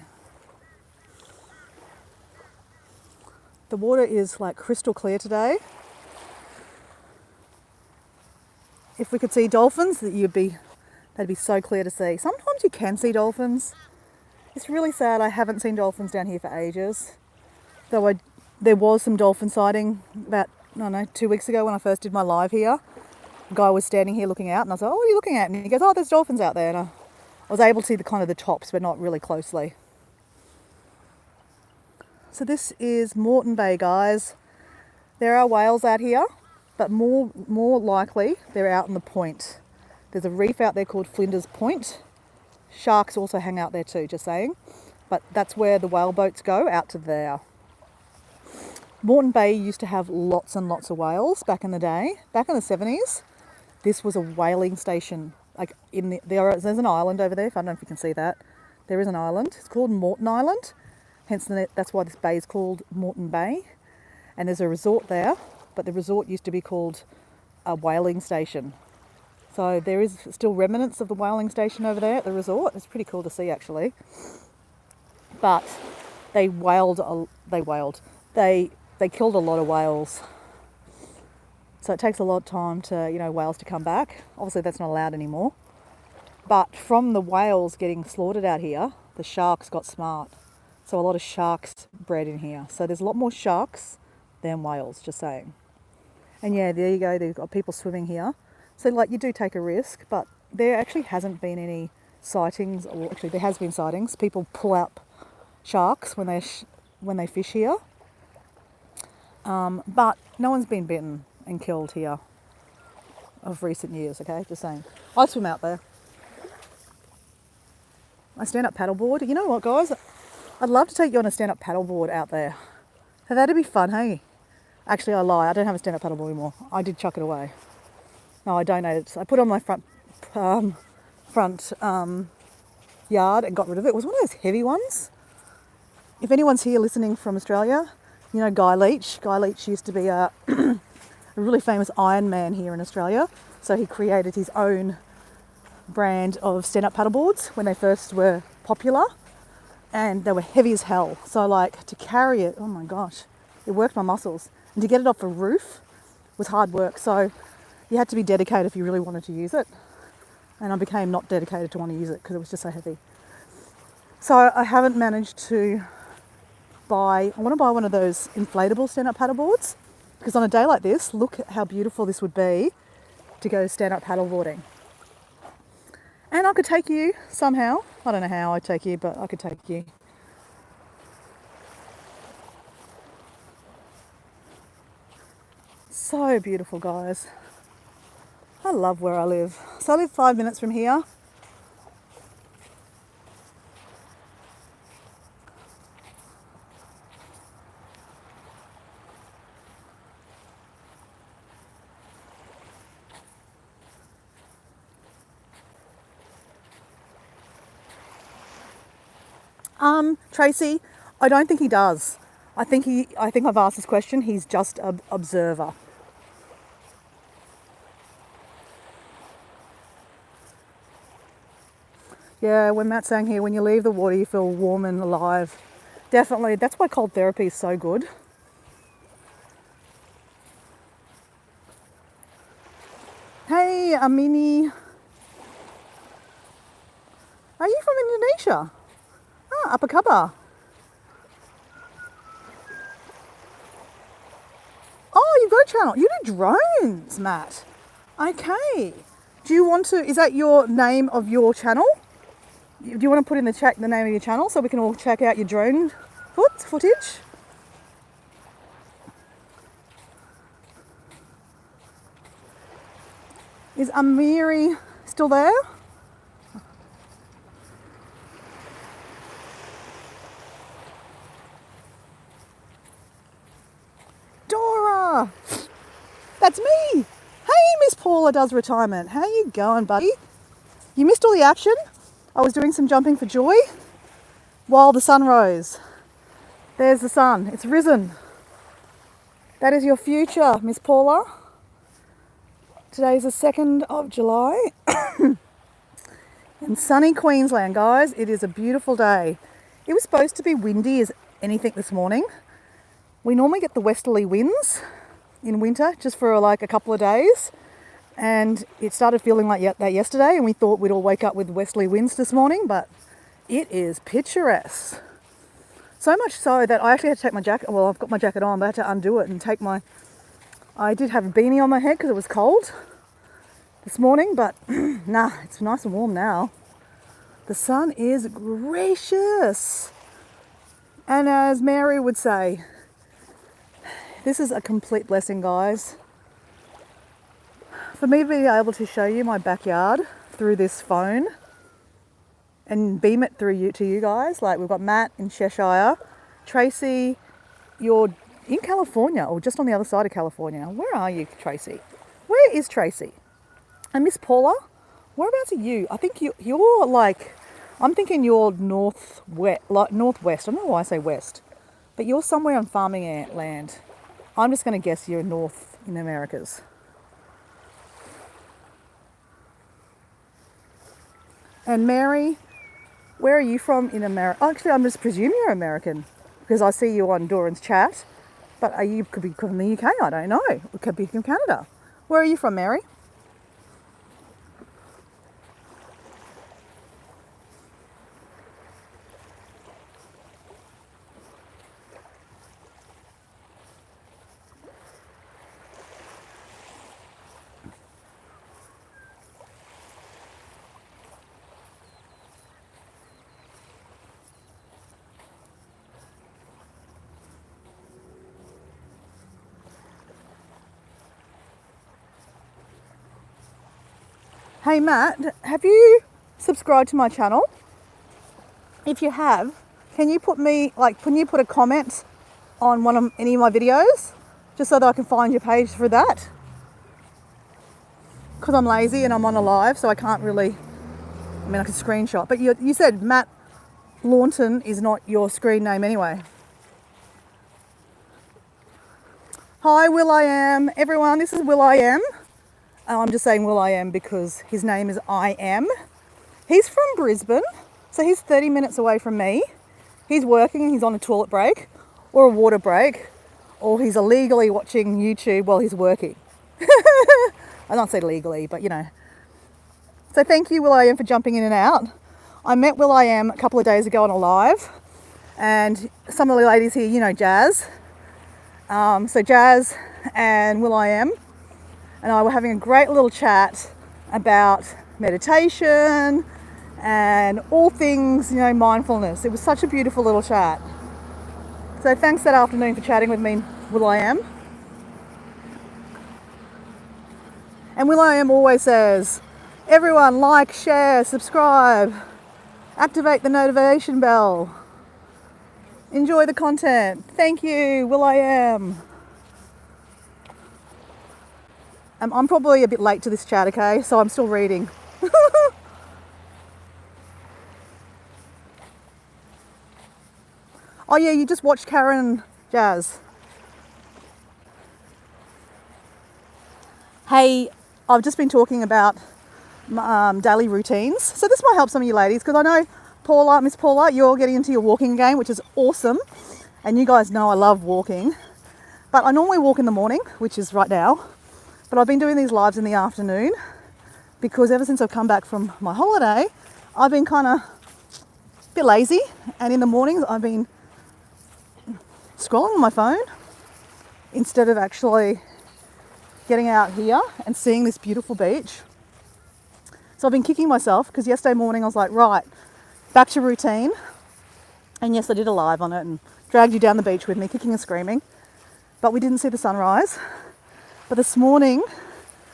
The water is like crystal clear today. If we could see dolphins, they'd be so clear to see. Sometimes you can see dolphins. It's really sad I haven't seen dolphins down here for ages. Though there was some dolphin sighting about, I don't know, 2 weeks ago when I first did my live here. A guy was standing here looking out and I was like, oh, what are you looking at? And he goes, oh, there's dolphins out there. And I was able to see the kind of the tops, but not really closely. So this is Moreton Bay, guys. There are whales out here, but more likely they're out in the point. There's a reef out there called Flinders Point. Sharks also hang out there too, just saying. But that's where the whale boats go, out to there. Moreton Bay used to have lots and lots of whales back in the day. Back in the 70s, this was a whaling station. Like there's an island over there. I don't know if you can see that. There is an island. It's called Moreton Island. Hence, that's why this bay is called Moreton Bay. And there's a resort there, but the resort used to be called a whaling station. So there is still remnants of the whaling station over there at the resort. It's pretty cool to see, actually. But they killed a lot of whales. So it takes a lot of time to, you know, whales to come back. Obviously that's not allowed anymore. But from the whales getting slaughtered out here, the sharks got smart. So a lot of sharks bred in here. So there's a lot more sharks than whales, just saying. And yeah, there you go, they've got people swimming here. So like you do take a risk, but there actually hasn't been any sightings, or actually there has been sightings. People pull out sharks when they fish here. But no one's been bitten and killed here. of recent years, okay? Just saying. I swim out there. I stand-up paddleboard. You know what, guys? I'd love to take you on a stand-up paddleboard out there. So that'd be fun, hey? Actually, I lie. I don't have a stand-up paddleboard anymore. I did chuck it away. No, I donated it. I put it on my front yard and got rid of it. It was one of those heavy ones. If anyone's here listening from Australia, you know Guy Leach. Guy Leach used to be a really famous Iron Man here in Australia. So he created his own brand of stand-up paddleboards when they first were popular, and they were heavy as hell. So like to carry it, oh my gosh, it worked my muscles. And to get it off a roof was hard work. So you had to be dedicated if you really wanted to use it. And I became not dedicated to want to use it because it was just so heavy. So I haven't managed to I want to buy one of those inflatable stand-up paddleboards, because on a day like this, look at how beautiful this would be to go stand-up paddleboarding. And I could take you somehow. I don't know how I'd take you, but I could take you. So beautiful, guys. I love where I live. So I live 5 minutes from here. Tracy, I don't think he does. I think I've asked this question. He's just an observer. Yeah, when Matt's saying here, when you leave the water, you feel warm and alive. Definitely. That's why cold therapy is so good. Hey, Amini. Are you from Indonesia? Ah, apa kabar? Oh, you've got a channel. You do drones, Matt. Okay. Do you want to, is that your name of your channel? Do you want to put in the chat the name of your channel so we can all check out your drone footage? Is Amiri still there? Dora! That's me! Hey, Miss Paula does retirement. How you going, buddy? You missed all the action? I was doing some jumping for joy while the sun rose. There's the sun. It's risen. That is your future, Miss Paula. Today's the 2nd of July. In sunny Queensland, guys. It is a beautiful day. It was supposed to be windy as anything this morning. We normally get the westerly winds in winter just for like a couple of days. And it started feeling like that yesterday, and we thought we'd all wake up with westerly winds this morning, but it is picturesque. So much so that I actually had to take my jacket, well, I've got my jacket on, but I had to undo it and take I did have a beanie on my head because it was cold this morning, but nah, it's nice and warm now. The sun is gracious. And as Mary would say, this is a complete blessing, guys. For me to be able to show you my backyard through this phone and beam it through to you guys. Like, we've got Matt in Cheshire, Tracy, you're in California or just on the other side of California. Where are you, Tracy? Where is Tracy? And Miss Paula, whereabouts are you? I think you're like, I'm thinking you're northwest. I don't know why I say west, but you're somewhere on farming land. I'm just going to guess you're north in the Americas. And Mary, where are you from in America? Actually, I'm just presuming you're American because I see you on Doran's chat. But you could be from the UK, I don't know. It could be from Canada. Where are you from, Mary? Hey Matt, have you subscribed to my channel? If you have, can you put a comment on any of my videos? Just so that I can find your page for that. Because I'm lazy and I'm on a live, so I can't really, I can screenshot. But you said Matt Launton is not your screen name anyway. Hi, Will I Am. Everyone, this is Will I Am. I'm just saying Will I Am because his name is I Am. He's from Brisbane, so he's 30 minutes away from me. He's working and he's on a toilet break or a water break, or he's illegally watching YouTube while he's working. I don't say legally, but you know. So thank you, Will I Am, for jumping in and out. I met Will I Am a couple of days ago on a live, and some of the ladies here, you know Jazz. So Jazz and Will I Am and I were having a great little chat about meditation and all things, you know, mindfulness. It was such a beautiful little chat. So thanks that afternoon for chatting with me, Will I Am. And Will I Am always says, everyone like, share, subscribe, activate the notification bell. Enjoy the content. Thank you, Will I Am. I'm probably a bit late to this chat, okay? So I'm still reading. Oh yeah, you just watched Karen and Jazz. Hey, I've just been talking about daily routines. So this might help some of you ladies, because I know Paula, Miss Paula, you're getting into your walking game, which is awesome. And you guys know I love walking. But I normally walk in the morning, which is right now. But I've been doing these lives in the afternoon because ever since I've come back from my holiday, I've been kind of a bit lazy. And in the mornings, I've been scrolling on my phone instead of actually getting out here and seeing this beautiful beach. So I've been kicking myself because yesterday morning I was like, right, back to routine. And yes, I did a live on it and dragged you down the beach with me, kicking and screaming. But we didn't see the sunrise. But this morning,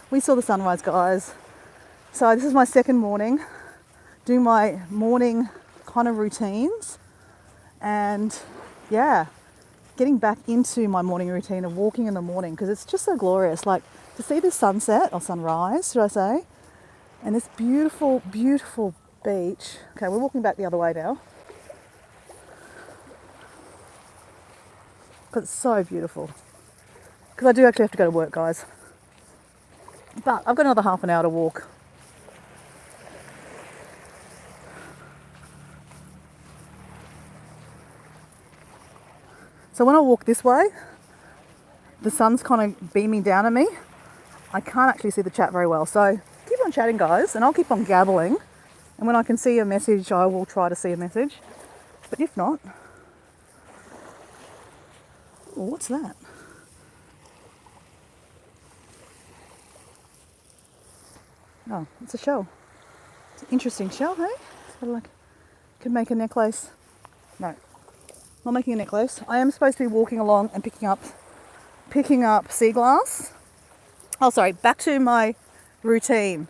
we saw the sunrise, guys. So this is my second morning, doing my morning kind of routines. And yeah, getting back into my morning routine of walking in the morning, because it's just so glorious. Like to see this sunset, or sunrise, should I say, and this beautiful, beautiful beach. Okay, we're walking back the other way now. Because it's so beautiful. Because I do actually have to go to work, guys. But I've got another half an hour to walk. So when I walk this way, the sun's kind of beaming down at me. I can't actually see the chat very well. So keep on chatting, guys, and I'll keep on gabbling. And when I can see a message, I will try to see a message. But if not... Oh, what's that? Oh, it's a shell. It's an interesting shell, hey? Sort of like, could make a necklace. No, not making a necklace. I am supposed to be walking along and picking up sea glass. Oh, sorry, back to my routine.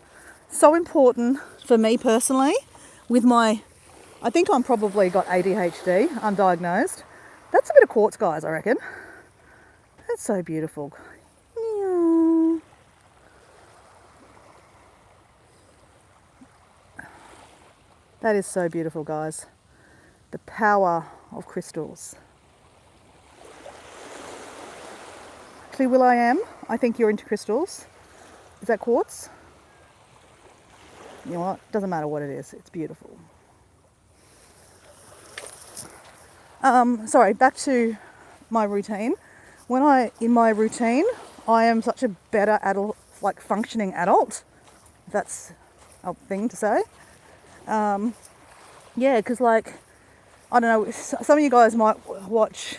So important for me personally with my, I think I'm probably got ADHD, undiagnosed. That's a bit of quartz, guys, I reckon. That's so beautiful. That is so beautiful, guys. The power of crystals. Actually, Will I Am, I think you're into crystals. Is that quartz? You know what? Doesn't matter what it is. It's beautiful. Sorry, back to my routine. In my routine, I am such a better adult, like functioning adult. If that's a thing to say. Yeah, because like, I don't know, some of you guys might watch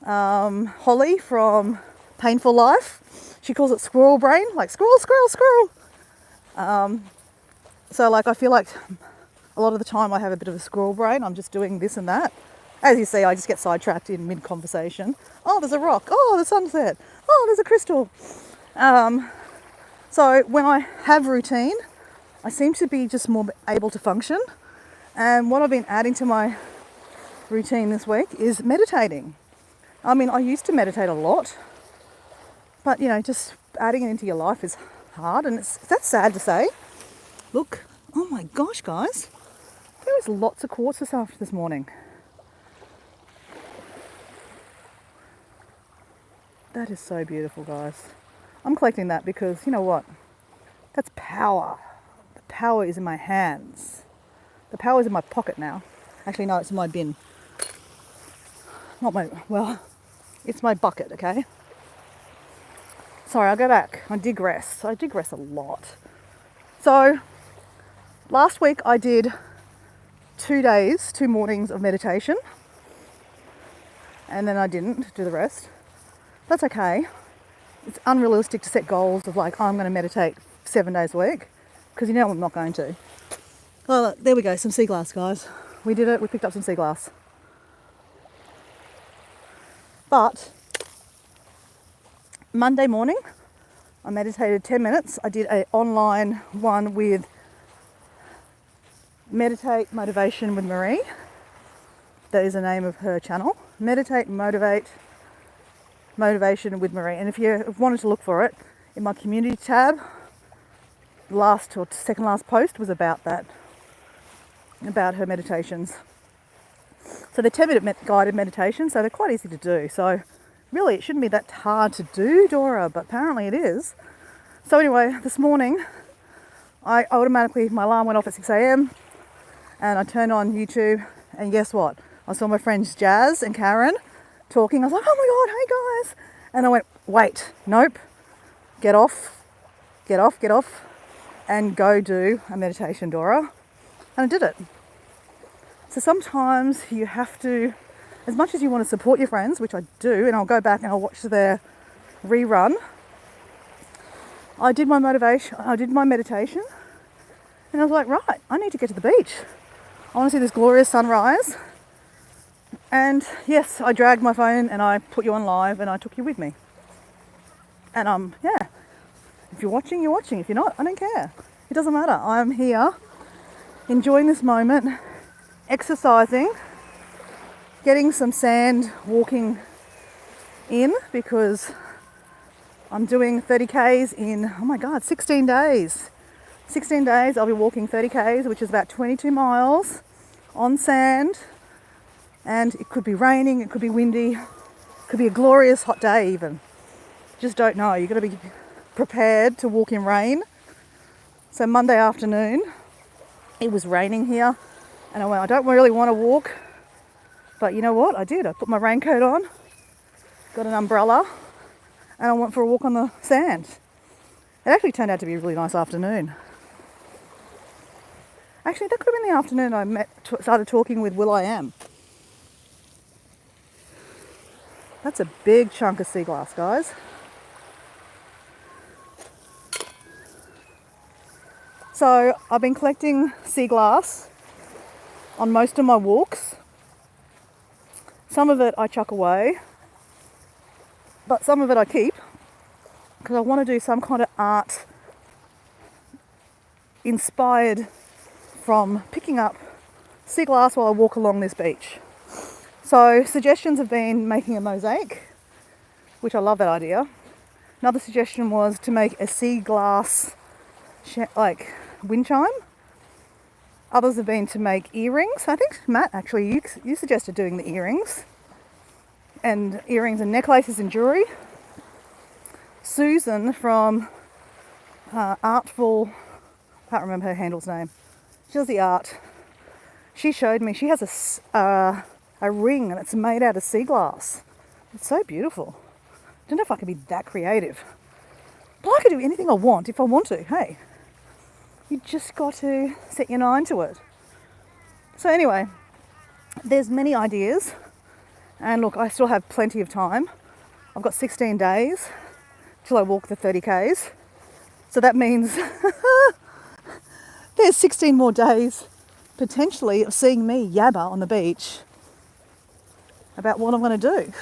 Holly from Painful Life. She calls it squirrel brain, like squirrel, squirrel, squirrel. So like, I feel like a lot of the time I have a bit of a squirrel brain. I'm just doing this and that. As you see, I just get sidetracked in mid-conversation. Oh, there's a rock. Oh, the sunset. Oh, there's a crystal. So when I have routine, I seem to be just more able to function. And what I've been adding to my routine this week is meditating. I mean, I used to meditate a lot, but you know, just adding it into your life is hard, and that's sad to say. Look, oh my gosh, guys, there is lots of quartz this morning. That is so beautiful, guys. I'm collecting that because, you know what? That's power. The power is in my hands. The power is in my pocket now. Actually, no, it's in my bin. It's my bucket, okay? Sorry, I'll go back. I digress. I digress a lot. So, last week I did 2 mornings of meditation. And then I didn't do the rest. That's okay. It's unrealistic to set goals of like, oh, I'm going to meditate 7 days a week, because you know I'm not going to. Well, there we go, some sea glass, guys. We did it, we picked up some sea glass. But Monday morning, I meditated 10 minutes. I did an online one with Meditate Motivation with Marie. That is the name of her channel. Meditate, Motivation with Marie. And if you wanted to look for it, in my community tab, the last or second last post was about that, about her meditations. So they're 10-minute guided meditations, so they're quite easy to do. So really it shouldn't be that hard to do, Dora, but apparently it is. So anyway, this morning, my alarm went off at 6 a.m. and I turned on YouTube, and guess what? I saw my friends Jazz and Karen talking. I was like, oh my God, hey guys. And I went, wait, nope, get off, and go do a meditation, Dora. And I did it. So sometimes you have to, as much as you want to support your friends, which I do, and I'll go back and I'll watch their rerun, I did my meditation, and I was like, right, I need to get to the beach. I want to see this glorious sunrise. And yes, I dragged my phone and I put you on live and I took you with me. And yeah, if you're watching, you're watching. If you're not, I don't care. It doesn't matter. I'm here enjoying this moment, exercising, getting some sand walking in, because I'm doing 30 Ks in, oh my God, 16 days. 16 days I'll be walking 30 Ks, which is about 22 miles on sand. And it could be raining, it could be windy, it could be a glorious hot day even. Just don't know. You've got to be prepared to walk in rain. So Monday afternoon, it was raining here, and I went, I don't really want to walk, but you know what? I did. I put my raincoat on, got an umbrella, and I went for a walk on the sand. It actually turned out to be a really nice afternoon. Actually, that could have been the afternoon I started talking with will.i.am. That's a big chunk of sea glass, guys. So I've been collecting sea glass on most of my walks. Some of it I chuck away, but some of it I keep, because I want to do some kind of art inspired from picking up sea glass while I walk along this beach. So suggestions have been making a mosaic, which I love that idea. Another suggestion was to make a sea glass like wind chime. Others have been to make earrings. I think Matt, actually, you suggested doing the earrings and necklaces and jewellery. Susan from Artful, I can't remember her handle's name. She does the art. She showed me, she has a ring and it's made out of sea glass. It's so beautiful. I don't know if I can be that creative. But I can do anything I want if I want to, hey. You just got to set your mind to it. So anyway, there's many ideas. And look, I still have plenty of time. I've got 16 days till I walk the 30 Ks. So that means there's 16 more days potentially of seeing me yabber on the beach about what I'm going to do.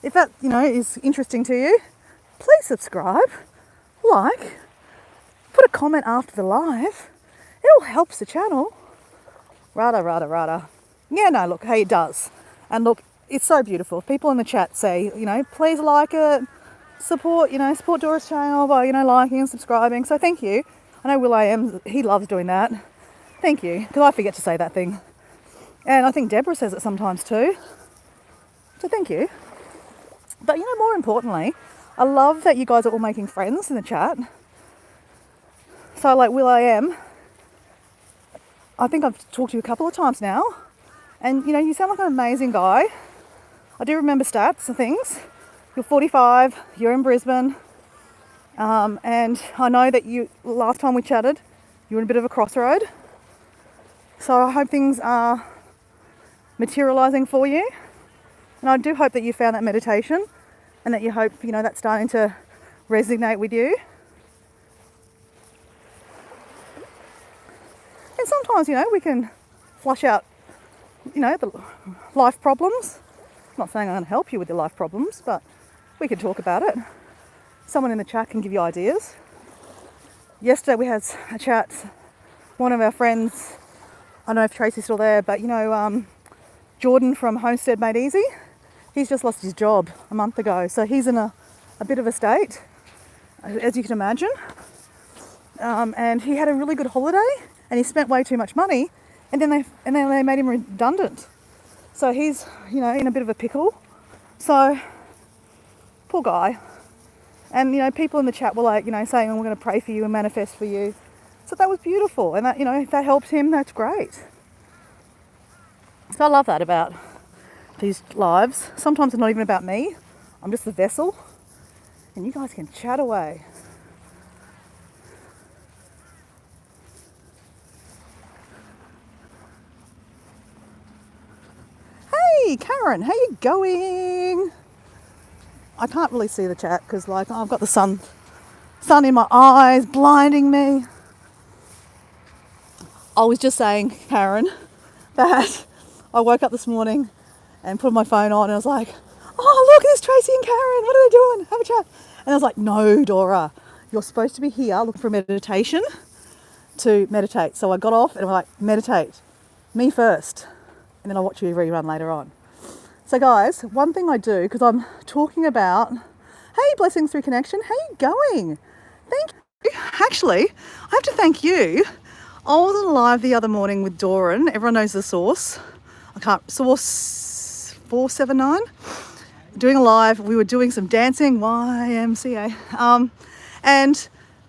If that, is interesting to you, please subscribe, like, put a comment after the live. It all helps the channel. Rada. Yeah, no, look, hey, it does. And look, it's so beautiful. People in the chat say, you know, please like it, support Dora's channel by, you know, liking and subscribing. So thank you. I know Will.i.am, he loves doing that. Thank you, because I forget to say that thing. And I think Deborah says it sometimes too. So thank you. But, you know, more importantly, I love that you guys are all making friends in the chat. So like Will.i.am, I think I've talked to you a couple of times now. And, you know, you sound like an amazing guy. I do remember stats and things. You're 45, you're in Brisbane. And I know that last time we chatted, you were in a bit of a crossroad. So I hope things are materialising for you. And I do hope that you found that meditation and that you hope, you know, that's starting to resonate with you. And sometimes, you know, we can flush out, you know, the life problems. I'm not saying I'm going to help you with your life problems, but we can talk about it. Someone in the chat can give you ideas. Yesterday we had a chat, one of our friends, I don't know if Tracy's still there, but you know, Jordan from Homestead Made Easy, he's just lost his job a month ago. So he's in a bit of a state, as you can imagine. And he had a really good holiday and he spent way too much money and then they made him redundant. So he's, you know, in a bit of a pickle. So, poor guy. And, you know, people in the chat were like, you know, saying, oh, we're going to pray for you and manifest for you. So that was beautiful. And that, you know, if that helped him, that's great. So I love that about these lives. Sometimes it's not even about me. I'm just the vessel. And you guys can chat away. Hey, Karen, how you going? I can't really see the chat because, like, I've got the sun in my eyes, blinding me. I was just saying, Karen, that I woke up this morning and put my phone on and I was like, oh, look, there's Tracy and Karen. What are they doing? Have a chat. And I was like, no, Dora, you're supposed to be here looking for meditation to meditate. So I got off and I'm like, meditate. Me first. And then I'll watch you rerun later on. So guys, one thing I do, because I'm talking about, hey, Blessings Through Connection, how you going? Thank you. Actually, I have to thank you. I was on live the other morning with Doran. Everyone knows the source. Source 479. Doing a live. We were doing some dancing, YMCA. And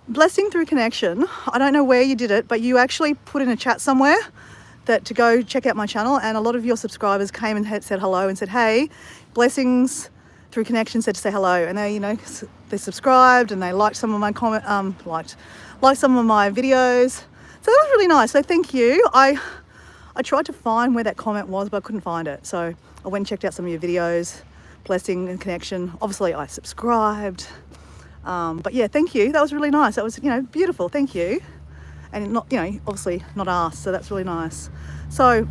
Blessing Through Connection, I don't know where you did it, but you actually put in a chat somewhere that to go check out my channel, and a lot of your subscribers came and said hello and said, hey, Blessings Through Connection said to say hello, and they, you know, they subscribed and they liked some of my liked some of my videos. So that was really nice. So thank you. I tried to find where that comment was, but I couldn't find it. So I went and checked out some of your videos, Blessing and Connection. Obviously I subscribed. But yeah, thank you. That was really nice. That was, you know, beautiful. Thank you. And not, you know, obviously not asked, so that's really nice. So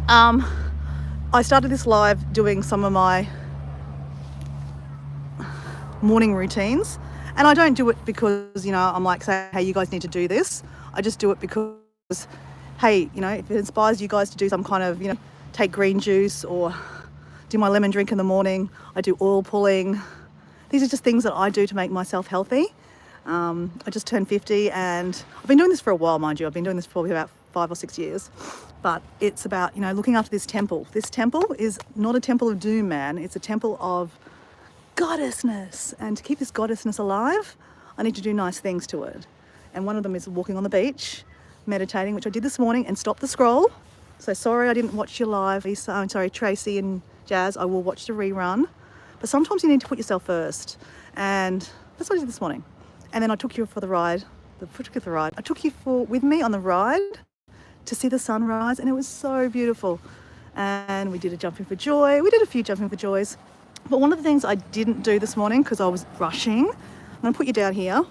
I started this live doing some of my morning routines, and I don't do it because, you know, I'm like saying, hey, you guys need to do this. I just do it because, hey, you know, if it inspires you guys to do some kind of, you know, take green juice or do my lemon drink in the morning. I do oil pulling. These are just things that I do to make myself healthy. I just turned 50 and I've been doing this for a while, mind you. I've been doing this for probably about 5 or 6 years, but it's about, you know, looking after this temple. This temple is not a temple of doom, man. It's a temple of goddessness. And to keep this goddessness alive, I need to do nice things to it. And one of them is walking on the beach, meditating, which I did this morning, and stop the scroll. So sorry I didn't watch your live. I'm sorry, Tracy and Jazz, I will watch the rerun. But sometimes you need to put yourself first. And that's what I did this morning. And then I took you for the ride, I took you with me on the ride to see the sunrise, and it was so beautiful. And we did a jumping for joy. We did a few jumping for joys. But one of the things I didn't do this morning because I was rushing, I'm going to put you down here.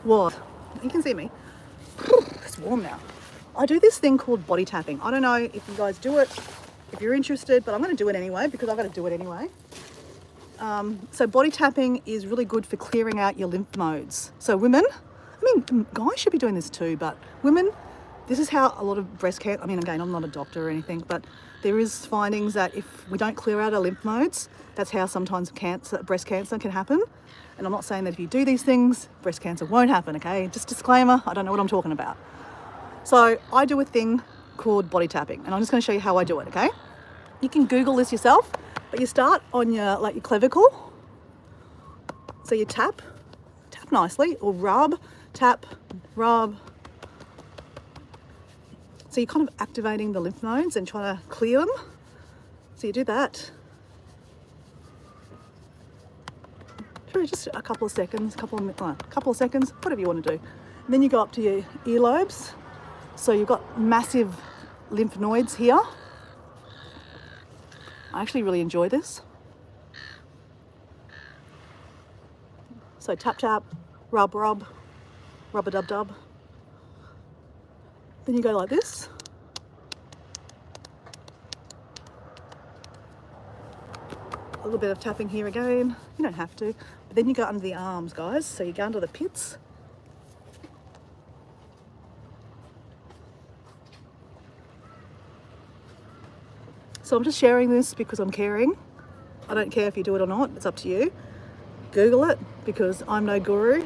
What? You can see me. It's warm now. I do this thing called body tapping. I don't know if you guys do it, if you're interested, but I'm going to do it anyway because I've got to do it anyway. So body tapping is really good for clearing out your lymph nodes. So women, I mean, guys should be doing this too, but women, this is how a lot of breast cancer, I mean, again, I'm not a doctor or anything, but there is findings that if we don't clear out our lymph nodes, that's how sometimes breast cancer can happen. And I'm not saying that if you do these things, breast cancer won't happen, okay? Just disclaimer, I don't know what I'm talking about. So I do a thing called body tapping, and I'm just gonna show you how I do it, okay? You can Google this yourself, but you start on your clavicle. So you tap nicely, or rub, tap, rub. So you're kind of activating the lymph nodes and trying to clear them. So you do that for just a couple of seconds, couple of seconds, whatever you want to do. And then you go up to your earlobes. So you've got massive lymph nodes here. I actually really enjoy this. So tap, tap, rub, rub, rub a dub dub. Then you go like this. A little bit of tapping here again. You don't have to. But then you go under the arms, guys. So you go under the pits. So I'm just sharing this because I'm caring. I don't care if you do it or not, it's up to you. Google it because I'm no guru.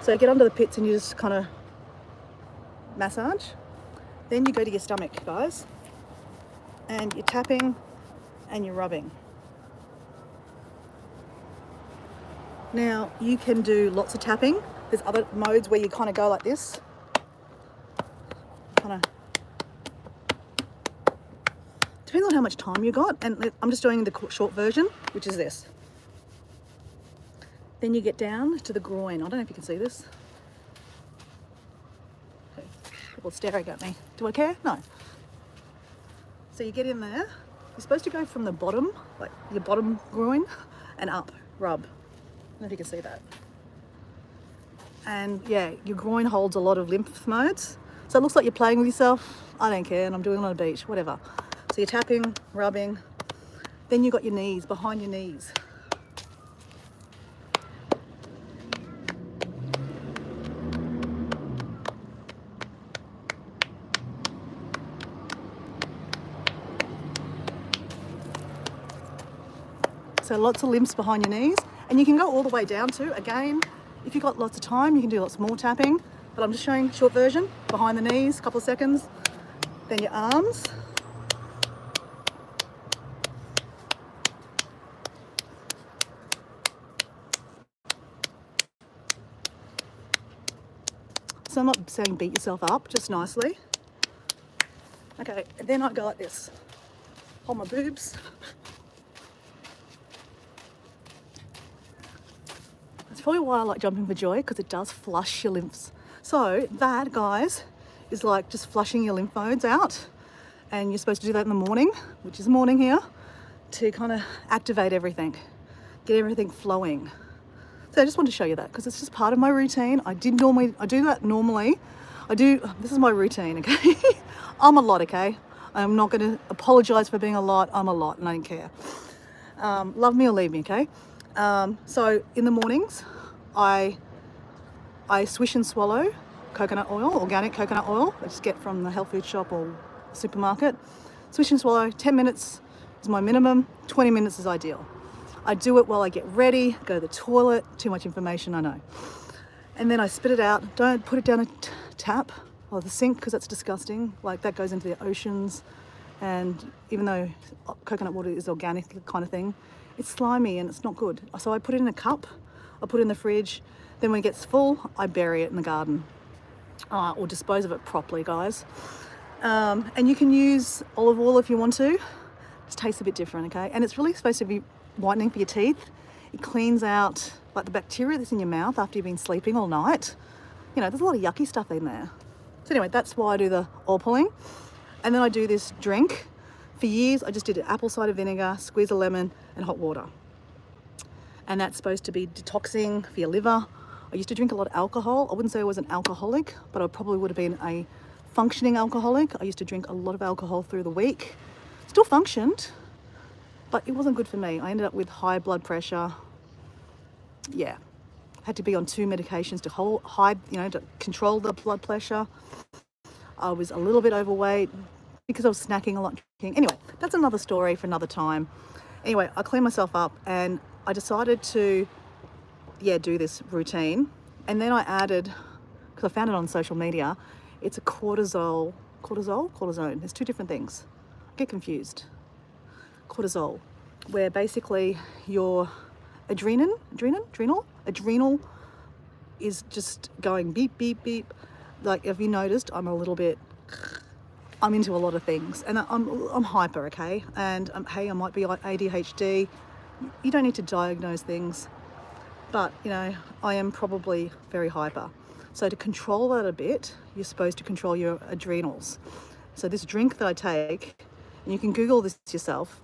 So get under the pits and you just kind of massage. Then you go to your stomach, guys. And you're tapping and you're rubbing. Now you can do lots of tapping. There's other modes where you kind of go like this. Kind of depends on how much time you got, and I'm just doing the short version, which is this. Then you get down to the groin. I don't know if you can see this. Okay. People are staring at me. Do I care? No. So you get in there. You're supposed to go from the bottom, like your bottom groin, and up, rub. I don't know if you can see that. And yeah, your groin holds a lot of lymph nodes. So it looks like you're playing with yourself. I don't care, and I'm doing it on a beach, whatever. So you're tapping, rubbing. Then you've got your knees, behind your knees. So lots of lymphs behind your knees. And you can go all the way down to, again, if you've got lots of time, you can do lots more tapping. But I'm just showing short version, behind the knees, a couple of seconds. Then your arms. So I'm not saying beat yourself up, just nicely. Okay, and then I go like this. Hold my boobs. That's probably why I like jumping for joy, because it does flush your lymphs. So that, guys, is like just flushing your lymph nodes out. And you're supposed to do that in the morning, which is morning here, to kind of activate everything, get everything flowing. So I just wanted to show you that because it's just part of my routine. I do that normally. This is my routine, okay? I'm a lot, okay? I'm not going to apologize for being a lot. I'm a lot and I don't care. Love me or leave me, okay? So in the mornings, I swish and swallow coconut oil, organic coconut oil. I just get from the health food shop or supermarket. Swish and swallow, 10 minutes is my minimum, 20 minutes is ideal. I do it while I get ready, go to the toilet, too much information, I know. And then I spit it out. Don't put it down a tap or the sink because that's disgusting. Like that goes into the oceans. And even though coconut water is organic kind of thing, it's slimy and it's not good. So I put it in a cup, I put it in the fridge. Then when it gets full, I bury it in the garden or dispose of it properly, guys. And you can use olive oil if you want to. It just tastes a bit different, okay? And it's really supposed to be whitening for your teeth. It cleans out like the bacteria that's in your mouth after you've been sleeping all night. You know, there's a lot of yucky stuff in there. So anyway, that's why I do the oil pulling. And then I do this drink. For years, I just did apple cider vinegar, squeeze a lemon and hot water. And that's supposed to be detoxing for your liver. I used to drink a lot of alcohol. I wouldn't say I was an alcoholic, but I probably would have been a functioning alcoholic. I used to drink a lot of alcohol through the week. Still functioned, but it wasn't good for me. I ended up with high blood pressure. Yeah, had to be on 2 medications to to control the blood pressure. I was a little bit overweight because I was snacking a lot. Anyway, that's another story for another time. Anyway, I cleaned myself up and I decided to, do this routine. And then I added, because I found it on social media, it's a cortisone. There's 2 different things. I get confused. Cortisol, where basically your adrenal is just going beep, beep, beep. Like, have you noticed I'm into a lot of things, and I'm hyper, okay? And hey, I might be like ADHD. You don't need to diagnose things, but I am probably very hyper. So to control that a bit, you're supposed to control your adrenals. So this drink that I take, and you can Google this yourself,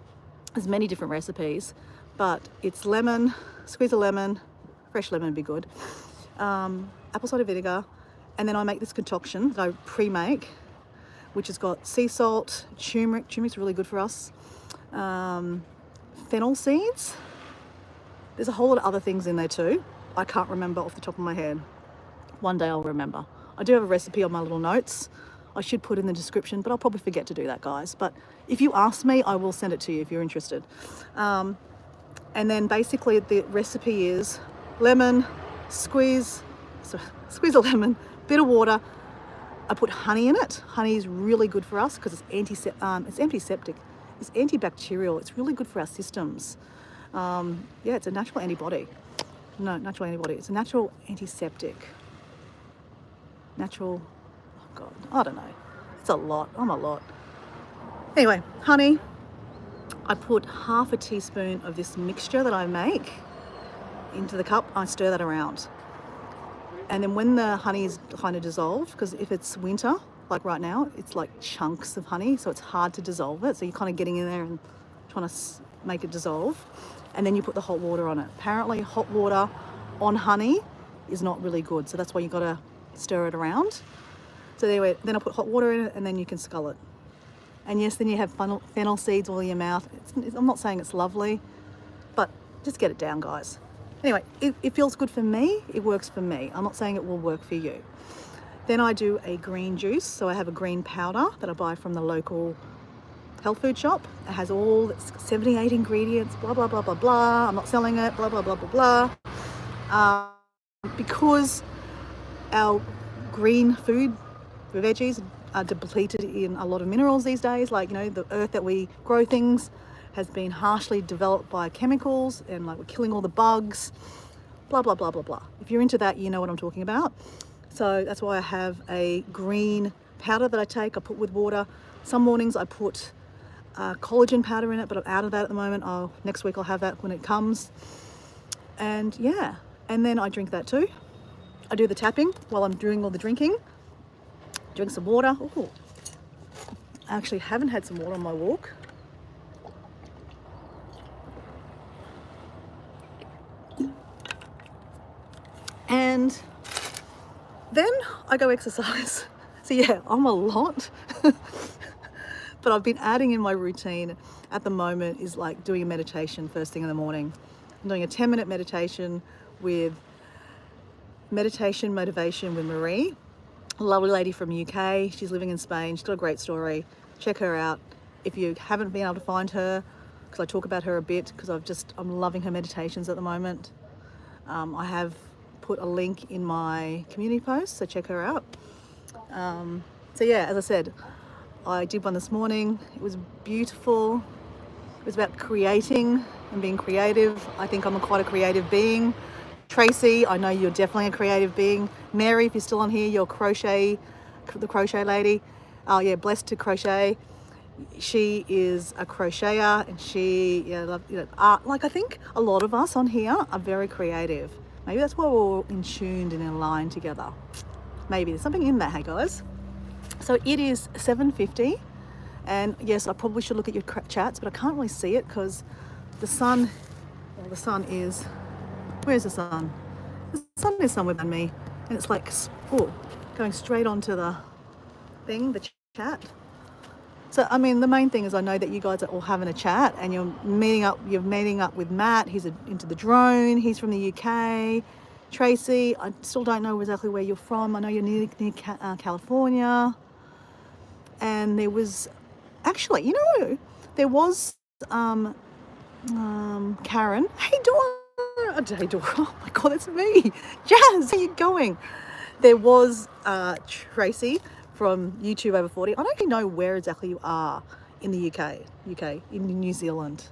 there's many different recipes, but it's lemon, squeeze a lemon, fresh lemon would be good, apple cider vinegar, and then I make this concoction that I pre-make, which has got sea salt, turmeric. Turmeric's really good for us. Fennel seeds. There's a whole lot of other things in there too. I can't remember off the top of my head. One day I'll remember. I do have a recipe on my little notes. I should put in the description, but I'll probably forget to do that, guys. But if you ask me, I will send it to you if you're interested. And then basically the recipe is lemon, squeeze a lemon, bit of water. I put honey in it. Honey is really good for us because it's antiseptic, it's antibacterial. It's really good for our systems. It's a natural antibody. No, natural antibody. It's a natural antiseptic. Natural, oh God, I don't know. It's a lot. I'm a lot. Anyway, honey. I put half a teaspoon of this mixture that I make into the cup. I stir that around. And then when the honey is kind of dissolved, because if it's winter, like right now, it's like chunks of honey, so it's hard to dissolve it. So you're kind of getting in there and trying to make it dissolve. And then you put the hot water on it. Apparently hot water on honey is not really good. So that's why you got to stir it around. So anyway, then I put hot water in it and then you can scull it. And yes, then you have fennel seeds all in your mouth. I'm not saying it's lovely, but just get it down, guys. Anyway, it feels good for me. It works for me. I'm not saying it will work for you. Then I do a green juice. So I have a green powder that I buy from the local health food shop. It has all 78 ingredients, blah, blah, blah, blah, blah. I'm not selling it, blah, blah, blah, blah, blah. Because our green food, veggies, are depleted in a lot of minerals these days. Like, the earth that we grow things has been harshly developed by chemicals, and like we're killing all the bugs, blah, blah, blah, blah, blah. If you're into that, you know what I'm talking about. So that's why I have a green powder that I take. I put with water. Some mornings I put collagen powder in it, but I'm out of that at the moment. Next week I'll have that when it comes. And and then I drink that too. I do the tapping while I'm doing all the drinking. Drink some water. Ooh. I actually haven't had some water on my walk. And then I go exercise. So I'm a lot. But I've been adding in my routine at the moment is like doing a meditation first thing in the morning. I'm doing a 10-minute meditation with motivation with Marie, a lovely lady from UK. She's living in Spain. She's got a great story. Check her out if you haven't been able to find her, because I talk about her a bit because I'm loving her meditations at the moment. I have put a link in my community post, so check her out. As I said, I did one this morning. It was beautiful. It was about creating and being creative. I think I'm quite a creative being. Tracy, I know you're definitely a creative being. Mary, if you're still on here, you're the crochet lady. Oh yeah, blessed to crochet. She is a crocheter, and she art. Like, I think a lot of us on here are very creative. Maybe that's why we're all in tuned and in line together. Maybe there's something in that, hey guys. So it is 7:50, and yes, I probably should look at your chats, but I can't really see it because the sun is, where's the sun? The sun is somewhere behind me, and it's like, going straight onto the thing, the chat. So I mean, the main thing is I know that you guys are all having a chat, and you're meeting up. You're meeting up with Matt. He's into the drone. He's from the UK. Tracy, I still don't know exactly where you're from. I know you're near California. And there was, actually, you know, there was Karen. Hey Dora. Hey Dora. Oh my God, that's me. Jazz, how you going? There was Tracy from YouTube Over 40. I don't even know where exactly you are in the UK, in New Zealand.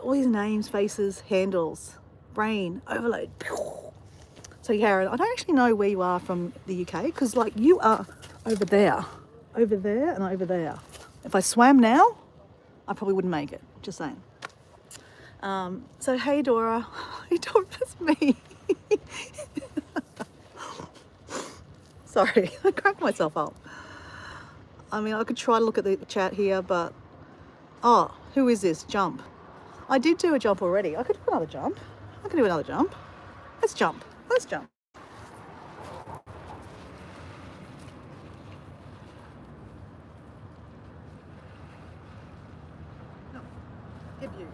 All these names, faces, handles, brain, overload. So Karen, I don't actually know where you are from the UK, because like you are over there, and over there. If I swam now, I probably wouldn't make it, just saying. So hey Dora. Hey Dora, that's me. Sorry, I cracked myself up. I mean, I could try to look at the chat here, but... Oh, who is this? Jump. I did do a jump already. I could do another jump. I can do another jump. Let's jump. Let's jump. No, give you.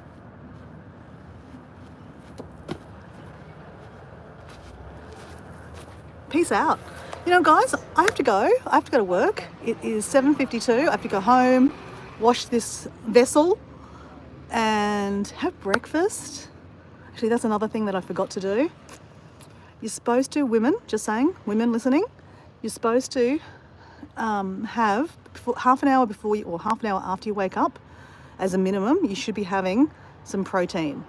Peace out. You know, guys, I have to go. I have to go to work. It is 7:52. I have to go home, wash this vessel, and have breakfast. Actually, that's another thing that I forgot to do. You're supposed to, women, just saying, women listening, you're supposed to have half an hour before you, or half an hour after you wake up, as a minimum, you should be having some protein.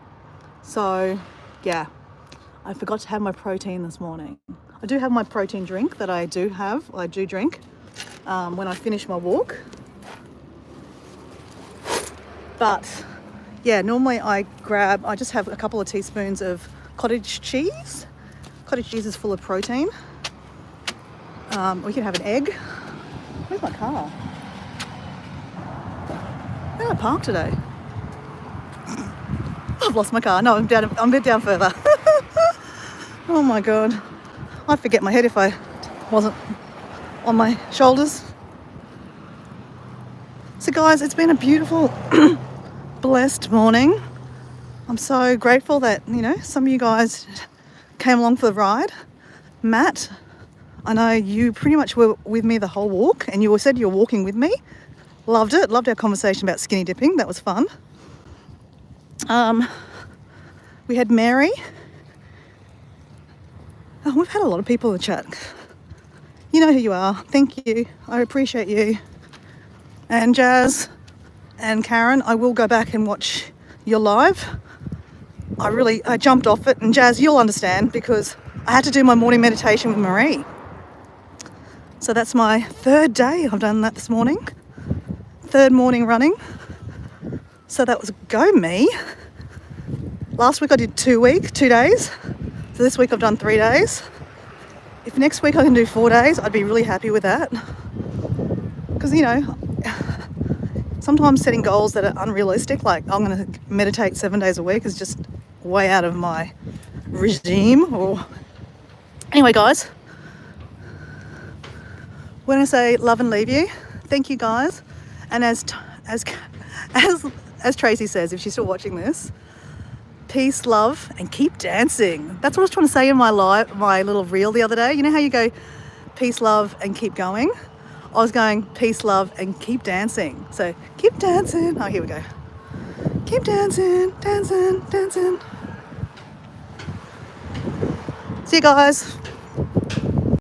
So, yeah, I forgot to have my protein this morning. I do have my protein drink that I do drink when I finish my walk. But yeah, normally I just have a couple of teaspoons of cottage cheese. Cottage cheese is full of protein. We can have an egg. Where's my car? Where did I park today? I've lost my car. No, I'm a bit down further. Oh my God. I'd forget my head if I wasn't on my shoulders. So guys, it's been a beautiful, blessed morning. I'm so grateful that, you know, some of you guys came along for the ride. Matt, I know you pretty much were with me the whole walk, and you said you were walking with me. Loved it. Loved our conversation about skinny dipping. That was fun. We had Mary. Oh, we've had a lot of people in the chat. You know who you are. Thank you. I appreciate you. And Jazz and Karen, I will go back and watch your live. I jumped off it, and Jazz, you'll understand, because I had to do my morning meditation with Marie. So that's my third day. I've done that this morning. Third morning running. So that was go me. Last week I did 2 days. So this week I've done 3 days. If next week I can do 4 days, I'd be really happy with that. Because, you know, sometimes setting goals that are unrealistic, like I'm going to meditate 7 days a week, is just way out of my regime. Or anyway, guys, when I say love and leave you, thank you guys. And as Tracy says, if she's still watching this, peace, love, and keep dancing. That's what I was trying to say in my little reel the other day. You know how you go peace, love, and keep going? I was going peace, love, and keep dancing. So keep dancing. Oh, here we go. Keep dancing, dancing, dancing. See you guys.